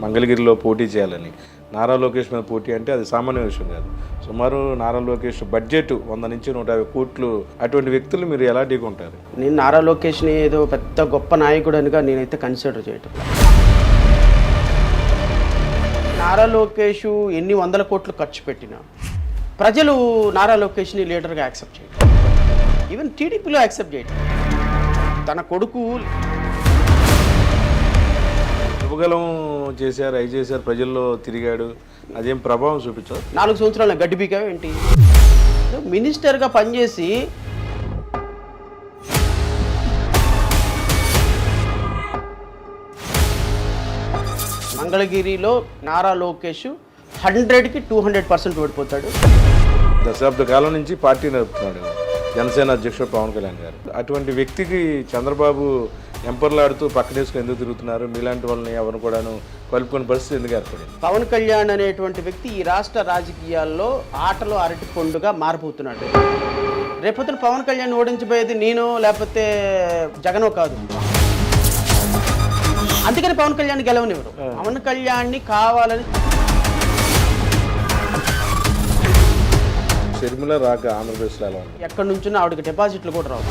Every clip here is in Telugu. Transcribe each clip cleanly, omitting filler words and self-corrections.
మంగళగిరిలో పోటీ చేయాలని నారా లోకేష్ మీద పోటీ అంటే అది సామాన్య విషయం కాదు. సుమారు నారా లోకేష్ బడ్జెట్ 100 నుంచి 150 కోట్లు. అటువంటి వ్యక్తులు మీరు ఎలా ఢీకొంటారు? నేను నారా లోకేష్ని ఏదో పెద్ద గొప్ప నాయకుడనిగా నేనైతే కన్సిడర్ చేయటం. నారా లోకేష్ ఎన్ని వందల కోట్లు ఖర్చు పెట్టినా ప్రజలు నారా లోకేష్ని లీడర్గా యాక్సెప్ట్ చేయటం, ఈవెన్ టీడీపీలో యాక్సెప్ట్ చేయటం. తన కొడుకు యువగలం చేశారు, అవి చేశారు, ప్రజల్లో తిరిగాడు, అదేం ప్రభావం చూపించదు. 4 సంవత్సరాల గడ్డిపీకా ఏంటి? మినిస్టర్గా పనిచేసి మంగళగిరిలో నారా లోకేష్ 100కి 200% ఓడిపోతాడు. దశాబ్ద కాలం నుంచి పార్టీ నడుపుతున్నాడు జనసేన అధ్యక్షుడు పవన్ కళ్యాణ్ గారు. అటువంటి వ్యక్తికి చంద్రబాబు ఎంపర్లాడుతూ పక్కనేసుకుని ఎందుకు తిరుగుతున్నారు? మీలాంటి వాళ్ళని ఎవరు కూడాను కలుపుకునే పరిస్థితి ఎందుకు ఏర్పడింది? పవన్ కళ్యాణ్ అనేటువంటి వ్యక్తి ఈ రాష్ట్ర రాజకీయాల్లో ఆటలో అరటి పండుగ మారిపోతున్నాడు. రేపొద్దున పవన్ కళ్యాణ్ ఓడించబోయేది నేను లేకపోతే జగనో కాదు. అందుకని పవన్ కళ్యాణ్ గెలవనివ్వరు. పవన్ కళ్యాణ్ని కావాలని షర్మిల రాక ఆంధ్రప్రదేశ్లో ఎలా ఉంది? ఎక్కడి నుంచి ఆవిడకి డిపాజిట్లు కూడా రావు.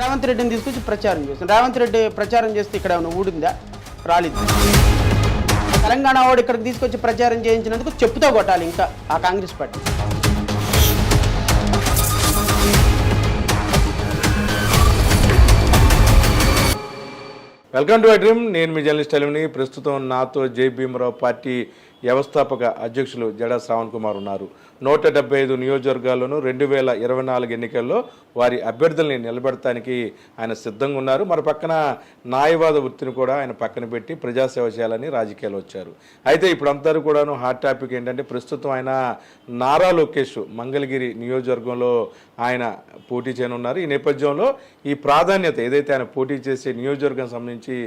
రేవంత్ రెడ్డిని తీసుకొచ్చి ప్రచారం చేస్తాను. రేవంత్ రెడ్డి ప్రచారం చేస్తే ఇక్కడ ఏమైనా ఊడిందా? రాలేదు. తెలంగాణ వాడు ఇక్కడికి తీసుకొచ్చి ప్రచారం చేయించినందుకు చెప్పుతో కొట్టాలి ఇంకా ఆ Congress party. Welcome to dream. నేను మీ జర్నలిస్ట్ అలిమిని. ప్రస్తుతం నాతో జై భీమరావు పార్టీ వ్యవస్థాపక అధ్యక్షులు జడా శ్రావణ్ కుమార్ ఉన్నారు. 175 నియోజకవర్గాల్లోనూ 2024 ఎన్నికల్లో వారి అభ్యర్థుల్ని నిలబెడటానికి ఆయన సిద్ధంగా ఉన్నారు. మరి పక్కన న్యాయవాద వృత్తిని కూడా ఆయన పక్కన పెట్టి ప్రజాసేవ చేయాలని రాజకీయాలు వచ్చారు. అయితే ఇప్పుడు అందరూ కూడాను హాట్ టాపిక్ ఏంటంటే ప్రస్తుతం ఆయన నారా లోకేష్ మంగళగిరి నియోజకవర్గంలో ఆయన పోటీ చేయనున్నారు. ఈ నేపథ్యంలో ఈ ప్రాధాన్యత ఏదైతే ఆయన పోటీ చేసే నియోజకవర్గం సంబంధించి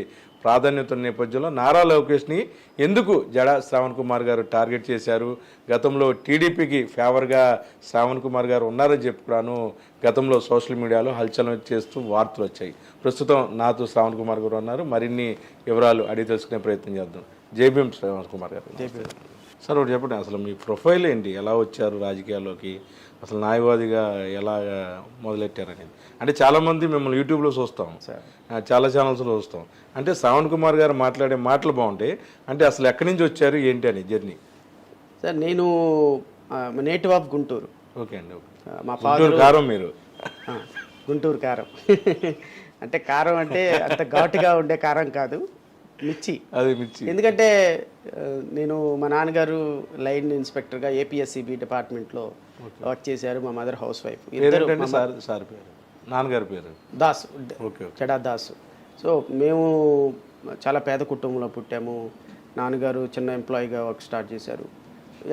ప్రాధాన్యత నేపథ్యంలో నారా లోకేష్ని ఎందుకు జడా శ్రావణ్ కుమార్ గారు టార్గెట్ చేశారు? గతంలో టీడీపీకి ఫేవర్గా శ్రావణ్ కుమార్ గారు ఉన్నారని చెప్పుకున్నాను. గతంలో సోషల్ మీడియాలో హల్చల్ చేస్తూ వార్తలు వచ్చాయి. ప్రస్తుతం నాతో శ్రావణ్ కుమార్ గారు ఉన్నారు. మరిన్ని వివరాలు అడిగి తెలుసుకునే ప్రయత్నం చేద్దాం. జై భీమ్ శ్రావణ్ కుమార్ గారు. సార్ ఒకటి చెప్పండి, అసలు మీ ప్రొఫైల్ ఏంటి? ఎలా వచ్చారు రాజకీయాల్లోకి? అసలు న్యాయవాదిగా ఎలా మొదలెట్టారనేది. అంటే చాలామంది మిమ్మల్ని యూట్యూబ్లో చూస్తాం, చాలా ఛానల్స్లో చూస్తాం. అంటే శ్రావణ్ కుమార్ గారు మాట్లాడే మాటలు బాగుంటాయి. అంటే అసలు ఎక్కడి నుంచి వచ్చారు ఏంటి అని జర్నీ? సార్ నేను నేటివ్ ఆఫ్ గుంటూరు. ఓకే అండి. మా ఫాదర్ కారం. మీరు గుంటూరు కారం. అంటే కారం అంటే అంత ఘాటుగా ఉండే కారం కాదు, మిర్చి. అది మిర్చి. ఎందుకంటే నేను మా నాన్నగారు లైన్ ఇన్స్పెక్టర్గా ఏపీఎస్సిబి డిపార్ట్మెంట్లో వర్క్ చేశారు. మా మదర్ హౌస్ వైఫ్. సార్ పేరు? నాన్నగారి పేరు దాసు. ఓకే. చెడా దాసు. సో మేము చాలా పేద కుటుంబంలో పుట్టాము. నాన్నగారు చిన్న ఎంప్లాయీగా వర్క్ స్టార్ట్ చేశారు.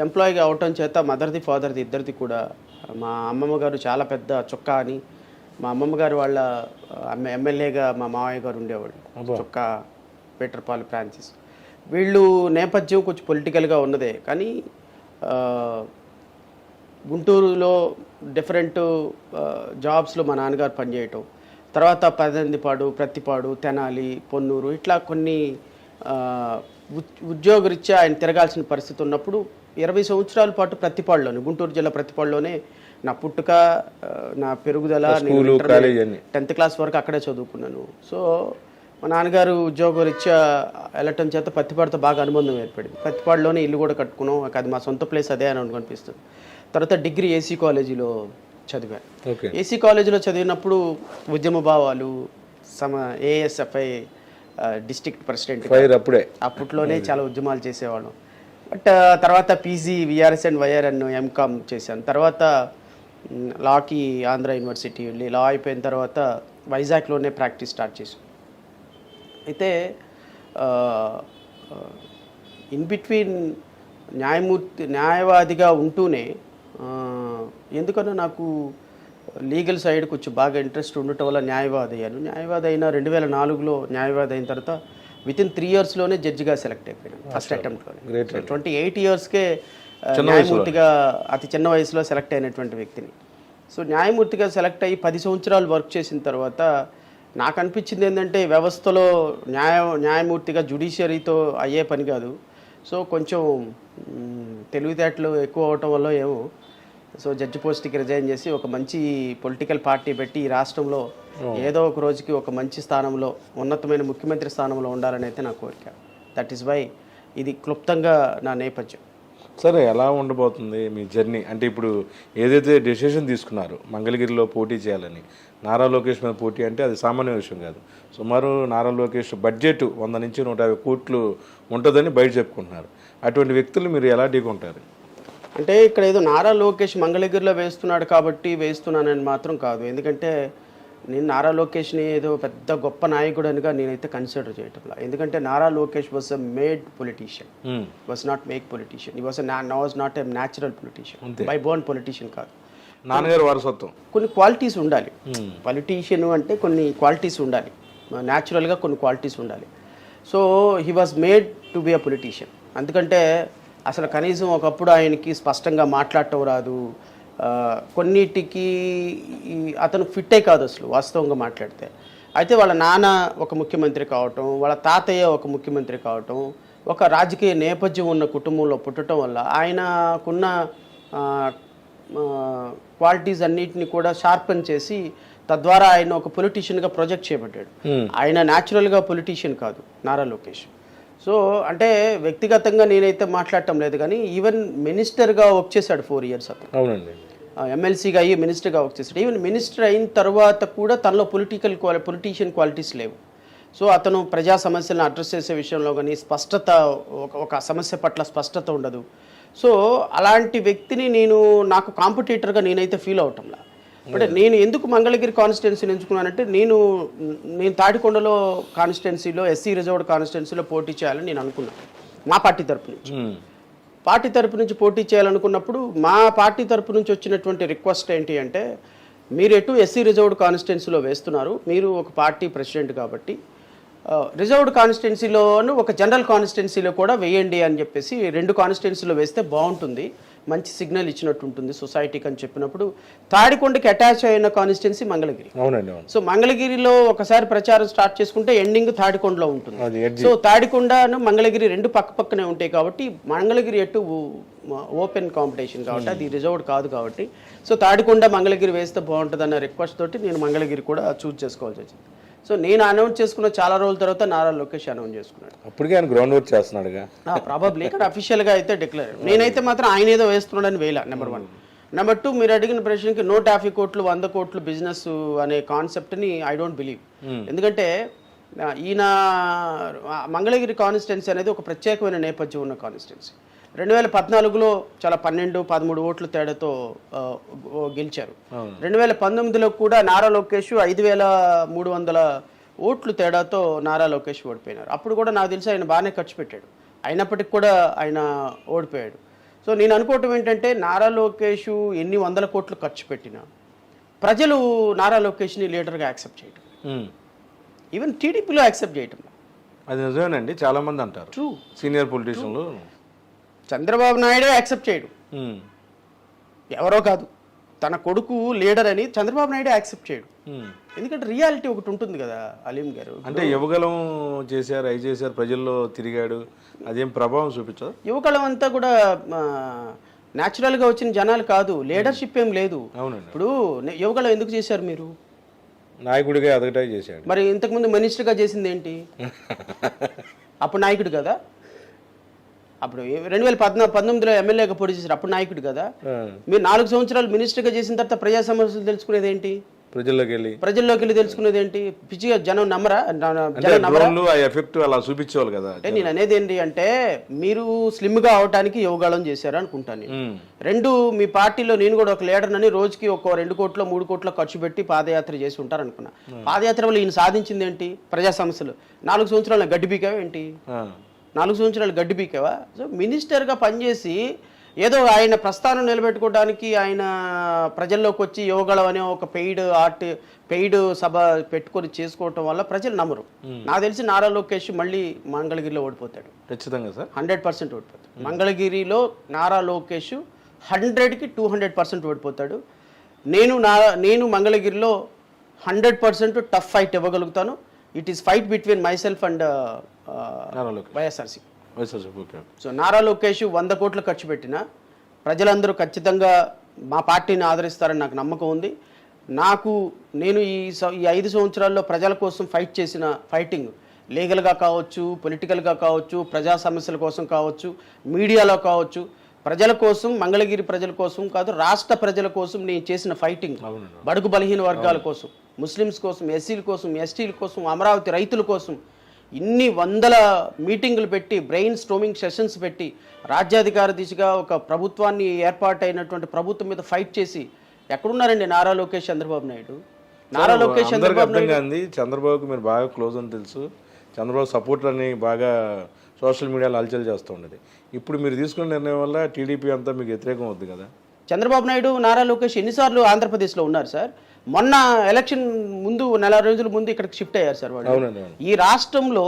ఎంప్లాయీగా అవటం చేత మదర్ది ఫాదర్ది ఇద్దరిది కూడా, మా అమ్మమ్మ గారు చాలా పెద్ద చొక్కా అని, మా అమ్మమ్మ గారు వాళ్ళ ఎమ్మెల్యేగా మా మావయ్య గారు ఉండేవాళ్ళు, చొక్కా పీటర్పాల్ ఫ్రాన్సిస్. వీళ్ళు నేపథ్యం కొంచెం పొలిటికల్గా ఉన్నదే, కానీ గుంటూరులో డిఫరెంట్ జాబ్స్లో మా నాన్నగారు పనిచేయటం, తర్వాత పదందిపాడు, ప్రత్తిపాడు, తెనాలి, పొన్నూరు ఇట్లా కొన్ని ఉద్యోగరీత్యా ఆయన తిరగాల్సిన పరిస్థితి ఉన్నప్పుడు 20 సంవత్సరాల పాటు ప్రత్తిపాడులోనే, గుంటూరు జిల్లా ప్రత్తిపాడులోనే నా పుట్టుక, నా పెరుగుదల, 10th క్లాస్ వరకు అక్కడే చదువుకున్నాను. సో మా నాన్నగారు ఉద్యోగరీత్యా వెళ్ళటం చేత ప్రత్తిపాడుతో బాగా అనుబంధం ఏర్పడింది. ప్రత్తిపాడులోనే ఇల్లు కూడా కట్టుకున్నాం. అది మా సొంత ప్లేస్ అదే అని అనిపిస్తుంది. తర్వాత డిగ్రీ ఏసీ కాలేజీలో చదివాను. ఏసీ కాలేజీలో చదివినప్పుడు ఉద్యమ భావాలు, ఏఎస్ఎఫ్ఐ డిస్ట్రిక్ట్ ప్రెసిడెంట్ అప్పట్లోనే చాలా ఉద్యమాలు చేసేవాళ్ళం. బట్ తర్వాత PG VRS and YRN MCom చేశాను. తర్వాత లాకి ఆంధ్ర యూనివర్సిటీ వెళ్ళి లా అయిపోయిన తర్వాత వైజాగ్లోనే ప్రాక్టీస్ స్టార్ట్ చేశాను. అయితే ఇన్ బిట్వీన్ న్యాయవాదిగా ఉంటూనే ఎందుకన్నా నాకు లీగల్ సైడ్ కొంచెం బాగా ఇంట్రెస్ట్ ఉండటం వల్ల న్యాయవాది అయ్యాను. న్యాయవాది అయిన 2004లో న్యాయవాది అయిన తర్వాత వితిన్ 3 yearsలోనే జడ్జిగా సెలెక్ట్ అయిపోయాను. ఫస్ట్ అటెంప్ట్లోనే. 28 yearsకే న్యాయమూర్తిగా అతి చిన్న వయసులో సెలెక్ట్ అయినటువంటి వ్యక్తిని. సో న్యాయమూర్తిగా సెలెక్ట్ అయ్యి 10 సంవత్సరాలు వర్క్ చేసిన తర్వాత నాకు అనిపించింది ఏంటంటే వ్యవస్థలో న్యాయమూర్తిగా జ్యుడిషియరీతో అయ్యే పని కాదు. సో కొంచెం తెలివితేటలు ఎక్కువ అవటం వల్ల ఏమో సో జడ్జి పోస్ట్కి రిజైన్ చేసి ఒక మంచి పొలిటికల్ పార్టీ పెట్టి ఈ రాష్ట్రంలో ఏదో ఒక రోజుకి ఒక మంచి స్థానంలో ఉన్నతమైన ముఖ్యమంత్రి స్థానంలో ఉండాలని అయితే నా కోరిక. దట్ ఈస్ వై ఇది క్లుప్తంగా నా నేపథ్యం. సరే, ఎలా ఉండబోతుంది మీ జర్నీ? అంటే ఇప్పుడు ఏదైతే డెసిషన్ తీసుకున్నారు మంగళగిరిలో పోటీ చేయాలని, నారా లోకేష్ మీద పోటీ అంటే అది సామాన్య విషయం కాదు. సుమారు నారా లోకేష్ బడ్జెట్ 100 నుంచి 150 కోట్లు ఉంటుందని బయట చెప్పుకుంటున్నారు. అటువంటి వ్యక్తులు మీరు ఎలా ఢీకొంటారు? అంటే ఇక్కడ ఏదో నారా లోకేష్ మంగళగిరిలో వేస్తున్నాడు కాబట్టి వేస్తున్నానని మాత్రం కాదు. ఎందుకంటే నేను నారా లోకేష్ని ఏదో పెద్ద గొప్ప నాయకుడనిగా నేనైతే కన్సిడర్ చేయటంలా. ఎందుకంటే Nara Lokesh was a made politician, was not make politician. ఈ was not a natural politician, by born politician కాదు. నాన్నగారు వారసత్వం. కొన్ని క్వాలిటీస్ ఉండాలి. పొలిటీషియన్ అంటే కొన్ని క్వాలిటీస్ ఉండాలి, న్యాచురల్గా కొన్ని క్వాలిటీస్ ఉండాలి. So he was made to be a politician. అందుకంటే అసలు కనీసం ఒకప్పుడు ఆయనకి స్పష్టంగా మాట్లాడటం రాదు, కొన్నిటికి అతను ఫిట్టే కాదు అసలు వాస్తవంగా మాట్లాడితే. అయితే వాళ్ళ నాన్న ఒక ముఖ్యమంత్రి కావటం, వాళ్ళ తాతయ్య ఒక ముఖ్యమంత్రి కావటం, ఒక రాజకీయ నేపథ్యం ఉన్న కుటుంబంలో పుట్టడం వల్ల ఆయనకున్న క్వాలిటీస్ అన్నిటిని కూడా షార్పెన్ చేసి తద్వారా ఆయన ఒక పొలిటీషియన్గా ప్రొజెక్ట్ చేయబడ్డాడు. ఆయన న్యాచురల్గా పొలిటీషియన్ కాదు నారా లోకేష్. సో అంటే వ్యక్తిగతంగా నేనైతే మాట్లాడటం లేదు, కానీ ఈవెన్ మినిస్టర్గా వర్క్ చేశాడు 4 years అతను. అవునండి. ఎమ్మెల్సీగా అయ్యి మినిస్టర్గా వర్క్ చేశాడు. ఈవెన్ మినిస్టర్ అయిన తర్వాత కూడా తనలో పొలిటీషియన్ క్వాలిటీస్ లేవు. సో అతను ప్రజా సమస్యలను అడ్రస్ చేసే విషయంలో కానీ స్పష్టత, ఒక సమస్య పట్ల స్పష్టత ఉండదు. సో అలాంటి వ్యక్తిని నాకు కాంపిటీటర్గా నేనైతే ఫీల్ అవటంలా. అంటే నేను ఎందుకు మంగళగిరి కాన్స్టిట్యున్సీని ఎంచుకున్నానంటే నేను తాడికొండలో కాన్స్టిట్యున్సీలో ఎస్సీ రిజర్వ్డ్ కాన్స్టిట్యున్సీలో పోటీ చేయాలని నేను అనుకున్నాను. మా పార్టీ తరపు నుంచి పోటీ చేయాలనుకున్నప్పుడు మా పార్టీ తరపు నుంచి వచ్చినటువంటి రిక్వెస్ట్ ఏంటి అంటే, మీరు ఎటు ఎస్సీ రిజర్వ్డ్ కాన్స్టిట్యున్సీలో వేస్తున్నారు, మీరు ఒక పార్టీ ప్రెసిడెంట్ కాబట్టి రిజర్వ్డ్ కాన్స్టిట్యున్సీలోను ఒక జనరల్ కాన్స్టిట్యున్సీలో కూడా వేయండి అని చెప్పేసి 2 కాన్స్టిట్యున్సీలో వేస్తే బాగుంటుంది, మంచి సిగ్నల్ ఇచ్చినట్టు ఉంటుంది సొసైటీకి అని చెప్పినప్పుడు తాడికొండకి అటాచ్ అయిన కాన్స్టిట్యున్సీ మంగళగిరి. సో మంగళగిరిలో ఒకసారి ప్రచారం స్టార్ట్ చేసుకుంటే ఎండింగ్ తాడికొండలో ఉంటుంది. సో తాడికొండను మంగళగిరి 2 పక్కనే ఉంటాయి కాబట్టి మంగళగిరి ఎటు ఓపెన్ కాంపిటీషన్ కాబట్టి అది రిజర్వ్డ్ కాదు కాబట్టి సో తాడికొండ మంగళగిరి వేస్తే బాగుంటుంది అన్న రిక్వెస్ట్ తోటి నేను మంగళగిరి కూడా చూస్ చేసుకోవాల్సి వచ్చింది. సో నేను అనౌన్స్ చేసుకున్న చాలా రోజుల తర్వాత నారా లోకేష్ అనౌన్స్ చేసుకున్నాడు. అప్పటికే ఆయన గ్రౌండ్ వర్క్ చేస్తున్నాడుగా. ప్రాబబ్లీ ఇక్కడ అఫీషియల్గా అయితే డిక్లేర్. నేనైతే మాత్రం ఆయన ఏదో వేస్తున్నాడని వేయాల. నెంబర్ 1. నెంబర్ 2, మీరు అడిగిన ప్రశ్నకి 150 కోట్లు 100 కోట్లు బిజినెస్ అనే కాన్సెప్ట్ని ఐ డోంట్ బిలీవ్. ఎందుకంటే ఈయన మంగళగిరి కాన్స్టిట్యున్సీ అనేది ఒక ప్రత్యేకమైన నేపథ్యం ఉన్న కాన్స్టిట్యున్సీ. 2014లో చాలా 12-13 ఓట్ల తేడాతో గెలిచారు. 2019లో కూడా నారా లోకేష్ 5300 ఓట్లు తేడాతో నారా లోకేష్ ఓడిపోయినారు. అప్పుడు కూడా నాకు తెలిసి ఆయన బాగానే ఖర్చు పెట్టాడు, అయినప్పటికీ కూడా ఆయన ఓడిపోయాడు. సో నేను అనుకోవటం ఏంటంటే నారా లోకేష్ ఎన్ని 100 కోట్లు ఖర్చు పెట్టినా ప్రజలు నారా లోకేష్ని లీడర్గా యాక్సెప్ట్ చేయటం, ఈవెన్ టీడీపీలో యాక్సెప్ట్ చేయటం అది నిజమేనండి. చాలా మంది అంటారు, ట్రూ, సీనియర్ పొలిటీషియన్లు. చంద్రబాబు నాయుడే యాక్సెప్ట్ చేయడు, ఎవరో కాదు, తన కొడుకు లీడర్ అని చంద్రబాబు నాయుడే యాక్సెప్ట్ చేయడు. ఎందుకంటే రియాలిటీ ఒకటి ఉంటుంది కదా అలీం గారు. అంటే యువగలం చేశారు, అవి చేశారు, ప్రజల్లో తిరిగాడు, అదేం ప్రభావం చూపించదు. యువగలం అంతా కూడా న్యాచురల్గా వచ్చిన జనాలు కాదు, లీడర్షిప్ ఏం లేదు. ఇప్పుడు యువగలం ఎందుకు చేశారు మీరు? నాయకుడిగా ఎదగటా చేశాడు. మరి ఇంతకుముందు మినిస్టర్గా చేసింది ఏంటి? అప్పుడు నాయకుడు కదా. అప్పుడు 2019లో ఎమ్మెల్యేగా పోటీ చేశారు, అప్పుడు నాయకుడు కదా. మీరు 4 సంవత్సరాలు మినిస్టర్గా చేసిన తర్వాత ప్రజా సమస్యలు తెలుసుకునేది ఏంటి? ప్రజల్లోకి వెళ్ళి తెలుసుకునేది ఏంటి? పిచ్చిగా జనం నమ్మరా? చూపించేవాళ్ళు కదా. అంటే నేను అనేది ఏంటి అంటే, మీరు స్లిమ్గా అవడానికి యువగాళం చేశారు అనుకుంటాను. 2, మీ పార్టీలో నేను కూడా ఒక లీడర్నని రోజుకి ఒక 2 కోట్ల 3 కోట్ల ఖర్చు పెట్టి పాదయాత్ర చేసి ఉంటారు అనుకున్నా. పాదయాత్ర వల్ల ఈయన సాధించింది ఏంటి? ప్రజా సమస్యలు. 4 సంవత్సరాలు గడ్డి పీకావా ఏంటి? 4 సంవత్సరాలు గడ్డి పీకావా? సో మినిస్టర్గా పనిచేసి ఏదో ఆయన ప్రస్థానం నిలబెట్టుకోవడానికి ఆయన ప్రజల్లోకి వచ్చి యువగళం అనే ఒక పెయిడ్ సభ పెట్టుకొని చేసుకోవటం వల్ల ప్రజలు నమ్మరు. నాకు తెలిసి నారా లోకేష్ మళ్ళీ మంగళగిరిలో ఓడిపోతాడు ఖచ్చితంగా సార్, 100% ఓడిపోతాడు. మంగళగిరిలో నారా లోకేష్ 100కి 200% ఓడిపోతాడు. నేను మంగళగిరిలో 100% టఫ్ ఫైట్ ఇవ్వగలుగుతాను. It is fight between myself and YSRC. So Nara Lokesh 100 కోట్లు ఖర్చు పెట్టినా ప్రజలందరూ ఖచ్చితంగా మా పార్టీని ఆదరిస్తారని నాకు నమ్మకం ఉంది. నేను ఈ 5 సంవత్సరాల్లో ప్రజల కోసం ఫైట్ చేసిన ఫైటింగ్ లీగల్గా కావచ్చు, పొలిటికల్గా కావచ్చు, ప్రజా సమస్యల కోసం కావచ్చు, మీడియాలో కావచ్చు, ప్రజల కోసం, మంగళగిరి ప్రజల కోసం కాదు, రాష్ట్ర ప్రజల కోసం నేను చేసిన ఫైటింగ్, బడుగు బలహీన వర్గాల కోసం, ముస్లిమ్స్ కోసం, ఎస్సీల కోసం, ఎస్టీల కోసం, అమరావతి రైతుల కోసం ఇన్ని 100 మీటింగులు పెట్టి, బ్రెయిన్ స్ట్రోమింగ్ సెషన్స్ పెట్టి, రాజ్యాధికార దిశగా ఒక ప్రభుత్వాన్ని ఏర్పాటైనటువంటి ప్రభుత్వం మీద ఫైట్ చేసి ఎక్కడున్నారండి నారా లోకేష్, చంద్రబాబు నాయుడు? నారా లోకేష్, చంద్రబాబు నాయుడు, చంద్రబాబుకి మీరు బాగా క్లోజ్ అని తెలుసు. చంద్రబాబు సపోర్టర్ అని బాగా సోషల్ మీడియాలో అలచల్ చేస్తూ ఉండేది. ఇప్పుడు మీరు తీసుకున్న నిర్ణయం వల్ల టీడీపీ అంతా మీకు వ్యతిరేకం అవుతుంది కదా. చంద్రబాబు నాయుడు, నారా లోకేష్ ఎన్నిసార్లు ఆంధ్రప్రదేశ్లో ఉన్నారు సార్? మొన్న ఎలక్షన్ ముందు 4 రోజుల ముందు ఇక్కడికి షిఫ్ట్ అయ్యారు సార్ వాళ్ళు. ఈ రాష్ట్రంలో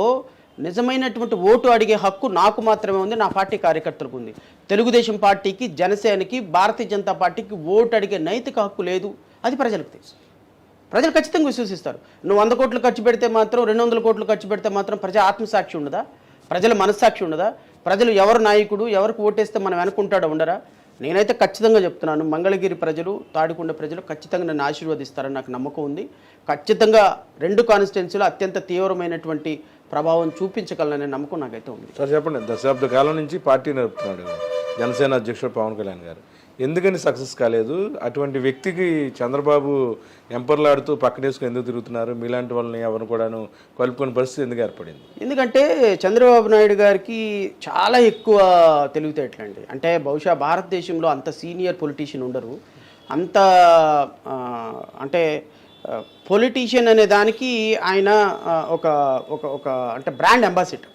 నిజమైనటువంటి ఓటు అడిగే హక్కు నాకు మాత్రమే ఉంది, నా పార్టీ కార్యకర్తలకు ఉంది. తెలుగుదేశం పార్టీకి, జనసేనకి, భారతీయ జనతా పార్టీకి ఓటు అడిగే నైతిక హక్కు లేదు. అది ప్రజలకు తెలుసు. ప్రజలు ఖచ్చితంగా విశ్వసిస్తారు. నువ్వు 100 కోట్లు ఖర్చు పెడితే మాత్రం, 200 కోట్లు ఖర్చు పెడితే మాత్రం ప్రజా ఆత్మసాక్షి ఉండదా? ప్రజల మనస్సాక్షి ఉండదా? ప్రజలు ఎవరు నాయకుడు, ఎవరికి ఓటేస్తే మనం వెనుకుంటాడో ఉండరా? నేనైతే ఖచ్చితంగా చెప్తున్నాను, మంగళగిరి ప్రజలు, తాడికొండ ప్రజలు ఖచ్చితంగా నన్ను ఆశీర్వదిస్తారని నాకు నమ్మకం ఉంది. ఖచ్చితంగా 2 కాన్స్టిట్యున్సీలో అత్యంత తీవ్రమైనటువంటి ప్రభావం చూపించగలననే నమ్మకం నాకైతే ఉంది. సార్ చెప్పండి, దశాబ్ద కాలం నుంచి పార్టీ నడుపుతున్నాడు జనసేన అధ్యక్షుడు పవన్ కళ్యాణ్ గారు, ఎందుకని సక్సెస్ కాలేదు? అటువంటి వ్యక్తికి చంద్రబాబు ఎంపర్లాడుతూ పక్కనేసుకుని ఎందుకు తిరుగుతున్నారు? మీలాంటి వాళ్ళని ఎవరిని కూడాను కలుపుకునే పరిస్థితి ఎందుకు ఏర్పడింది? ఎందుకంటే చంద్రబాబు నాయుడు గారికి చాలా ఎక్కువ తెలివితేటలండి. అంటే బహుశా భారతదేశంలో అంత సీనియర్ పొలిటీషియన్ ఉండరు. అంత అంటే పొలిటీషియన్ అనే దానికి ఆయన ఒక ఒక ఒక అంటే బ్రాండ్ అంబాసిడర్.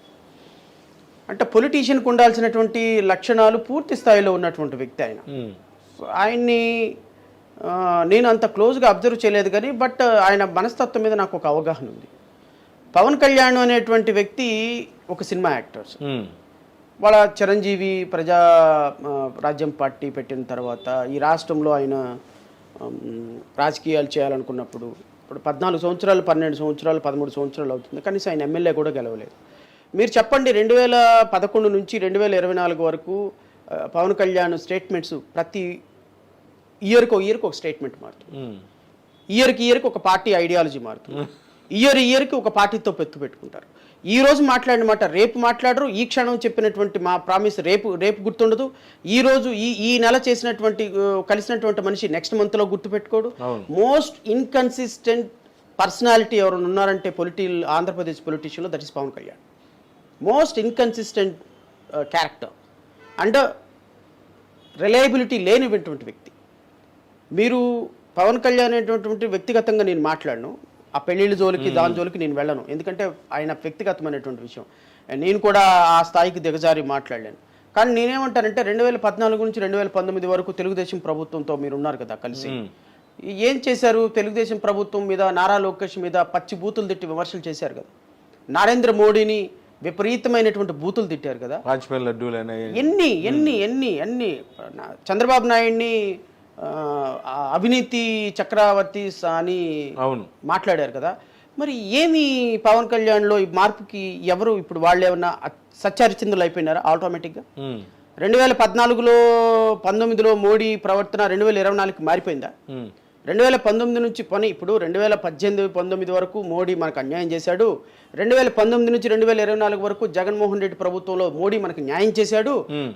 అంటే పొలిటీషియన్కి ఉండాల్సినటువంటి లక్షణాలు పూర్తి స్థాయిలో ఉన్నటువంటి వ్యక్తి ఆయన. ఆయన్ని నేను అంత క్లోజ్గా అబ్జర్వ్ చేయలేదు కానీ, బట్ ఆయన మనస్తత్వం మీద నాకు ఒక అవగాహన ఉంది. పవన్ కళ్యాణ్ అనేటువంటి వ్యక్తి ఒక సినిమా యాక్టర్స్. వాళ్ళ చిరంజీవి ప్రజా రాజ్యం పార్టీ పెట్టిన తర్వాత ఈ రాష్ట్రంలో ఆయన రాజకీయాలు చేయాలనుకున్నప్పుడు, ఇప్పుడు 14 సంవత్సరాలు, 12 సంవత్సరాలు, 13 సంవత్సరాలు అవుతుంది, కనీసం ఆయన ఎమ్మెల్యే కూడా గెలవలేదు. మీరు చెప్పండి, 2011 నుంచి 2024 వరకు పవన్ కళ్యాణ్ స్టేట్మెంట్స్ ప్రతి ఇయర్కి ఒక స్టేట్మెంట్ మారుతుంది. ఇయర్కి ఒక పార్టీ ఐడియాలజీ మారుతుంది. ఇయర్కి ఒక పార్టీతో పెత్తు పెట్టుకుంటారు. ఈ రోజు మాట్లాడిన మాట రేపు మాట్లాడరు. ఈ క్షణం చెప్పినటువంటి మా ప్రామిస్ రేపు గుర్తుండదు. ఈ రోజు ఈ నెల చేసినటువంటి కలిసినటువంటి మనిషి నెక్స్ట్ మంత్లో గుర్తుపెట్టుకోడు. మోస్ట్ ఇన్కన్సిస్టెంట్ పర్సనాలిటీ ఎవరైనా ఉన్నారంటే Andhra Pradesh పొలిటీషియన్లో that is Pawan Kalyan. Most inconsistent character and reliability లేనిటువంటి వ్యక్తి. మీరు పవన్ కళ్యాణ్ అనేటువంటి వ్యక్తిగతంగా నేను మాట్లాడను. ఆ పెళ్లిళ్ళ జోలికి దాని జోలికి నేను వెళ్ళను, ఎందుకంటే ఆయన వ్యక్తిగతమైనటువంటి విషయం. నేను కూడా ఆ స్థాయికి దిగజారి మాట్లాడలేను. కానీ నేనేమంటానంటే 2014 నుంచి 2019 వరకు తెలుగుదేశం ప్రభుత్వంతో మీరు ఉన్నారు కదా కలిసి, ఏం చేశారు? తెలుగుదేశం ప్రభుత్వం మీద, నారా లోకేష్ మీద పచ్చి బూతులు తిట్టి విమర్శలు చేశారు కదా. నరేంద్ర మోడీని విపరీతమైన బూతులు తిట్టారు కదా. ఎన్ని ఎన్ని ఎన్ని ఎన్ని చంద్రబాబు నాయుడిని అవినీతి చక్రవర్తి అని మాట్లాడారు కదా. మరి ఏమి పవన్ కళ్యాణ్లో ఈ మార్పుకి ఎవరు ఇప్పుడు వాళ్ళు ఏమన్నా సత్యహరిచంద్రులు అయిపోయినారా ఆటోమేటిక్గా? 2014లో 19లో మోడీ ప్రవర్తన 2024కి మారిపోయిందా? 2019 నుంచి ఇప్పుడు 2018-19 వరకు మోడీ మనకు అన్యాయం చేశాడు. 2019 నుంచి 2024 వరకు జగన్మోహన్ రెడ్డి ప్రభుత్వంలో మోడీ మనకు న్యాయం చేశాడు.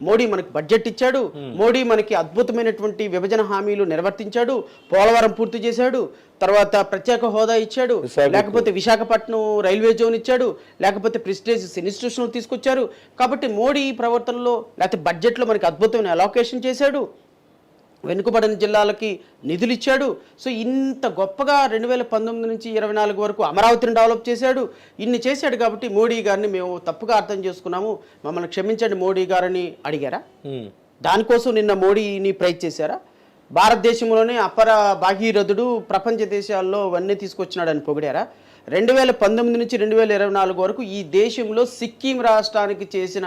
మోడీ మనకు బడ్జెట్ ఇచ్చాడు. మోడీ మనకి అద్భుతమైనటువంటి విభజన హామీలు నిర్వర్తించాడు. పోలవరం పూర్తి చేశాడు. తర్వాత ప్రత్యేక హోదా ఇచ్చాడు, లేకపోతే విశాఖపట్నం రైల్వే జోన్ ఇచ్చాడు, లేకపోతే ప్రెస్టీజ్ ఇన్స్టిట్యూషన్ తీసుకొచ్చారు. కాబట్టి మోడీ ప్రవర్తనలో లేకపోతే బడ్జెట్లో మనకి అద్భుతమైన అలొకేషన్ చేశాడు. వెనుకబడిన జిల్లాలకి నిధులు ఇచ్చాడు. సో ఇంత గొప్పగా 2019 నుంచి 2024 వరకు అమరావతిని డెవలప్ చేశాడు. ఇన్ని చేశాడు కాబట్టి మోడీ గారిని మేము తప్పుగా అర్థం చేసుకున్నాము, మమ్మల్ని క్షమించండి మోడీ గారిని అడిగారా? దానికోసం నిన్న మోడీని ప్రైజ్ చేశారా? భారతదేశంలోనే అపర భాగీరథుడు, ప్రపంచ దేశాల్లో అవన్నీ తీసుకొచ్చినాడని పొగిడారా? 2019 నుంచి 2024 వరకు ఈ దేశంలో సిక్కిం రాష్ట్రానికి చేసిన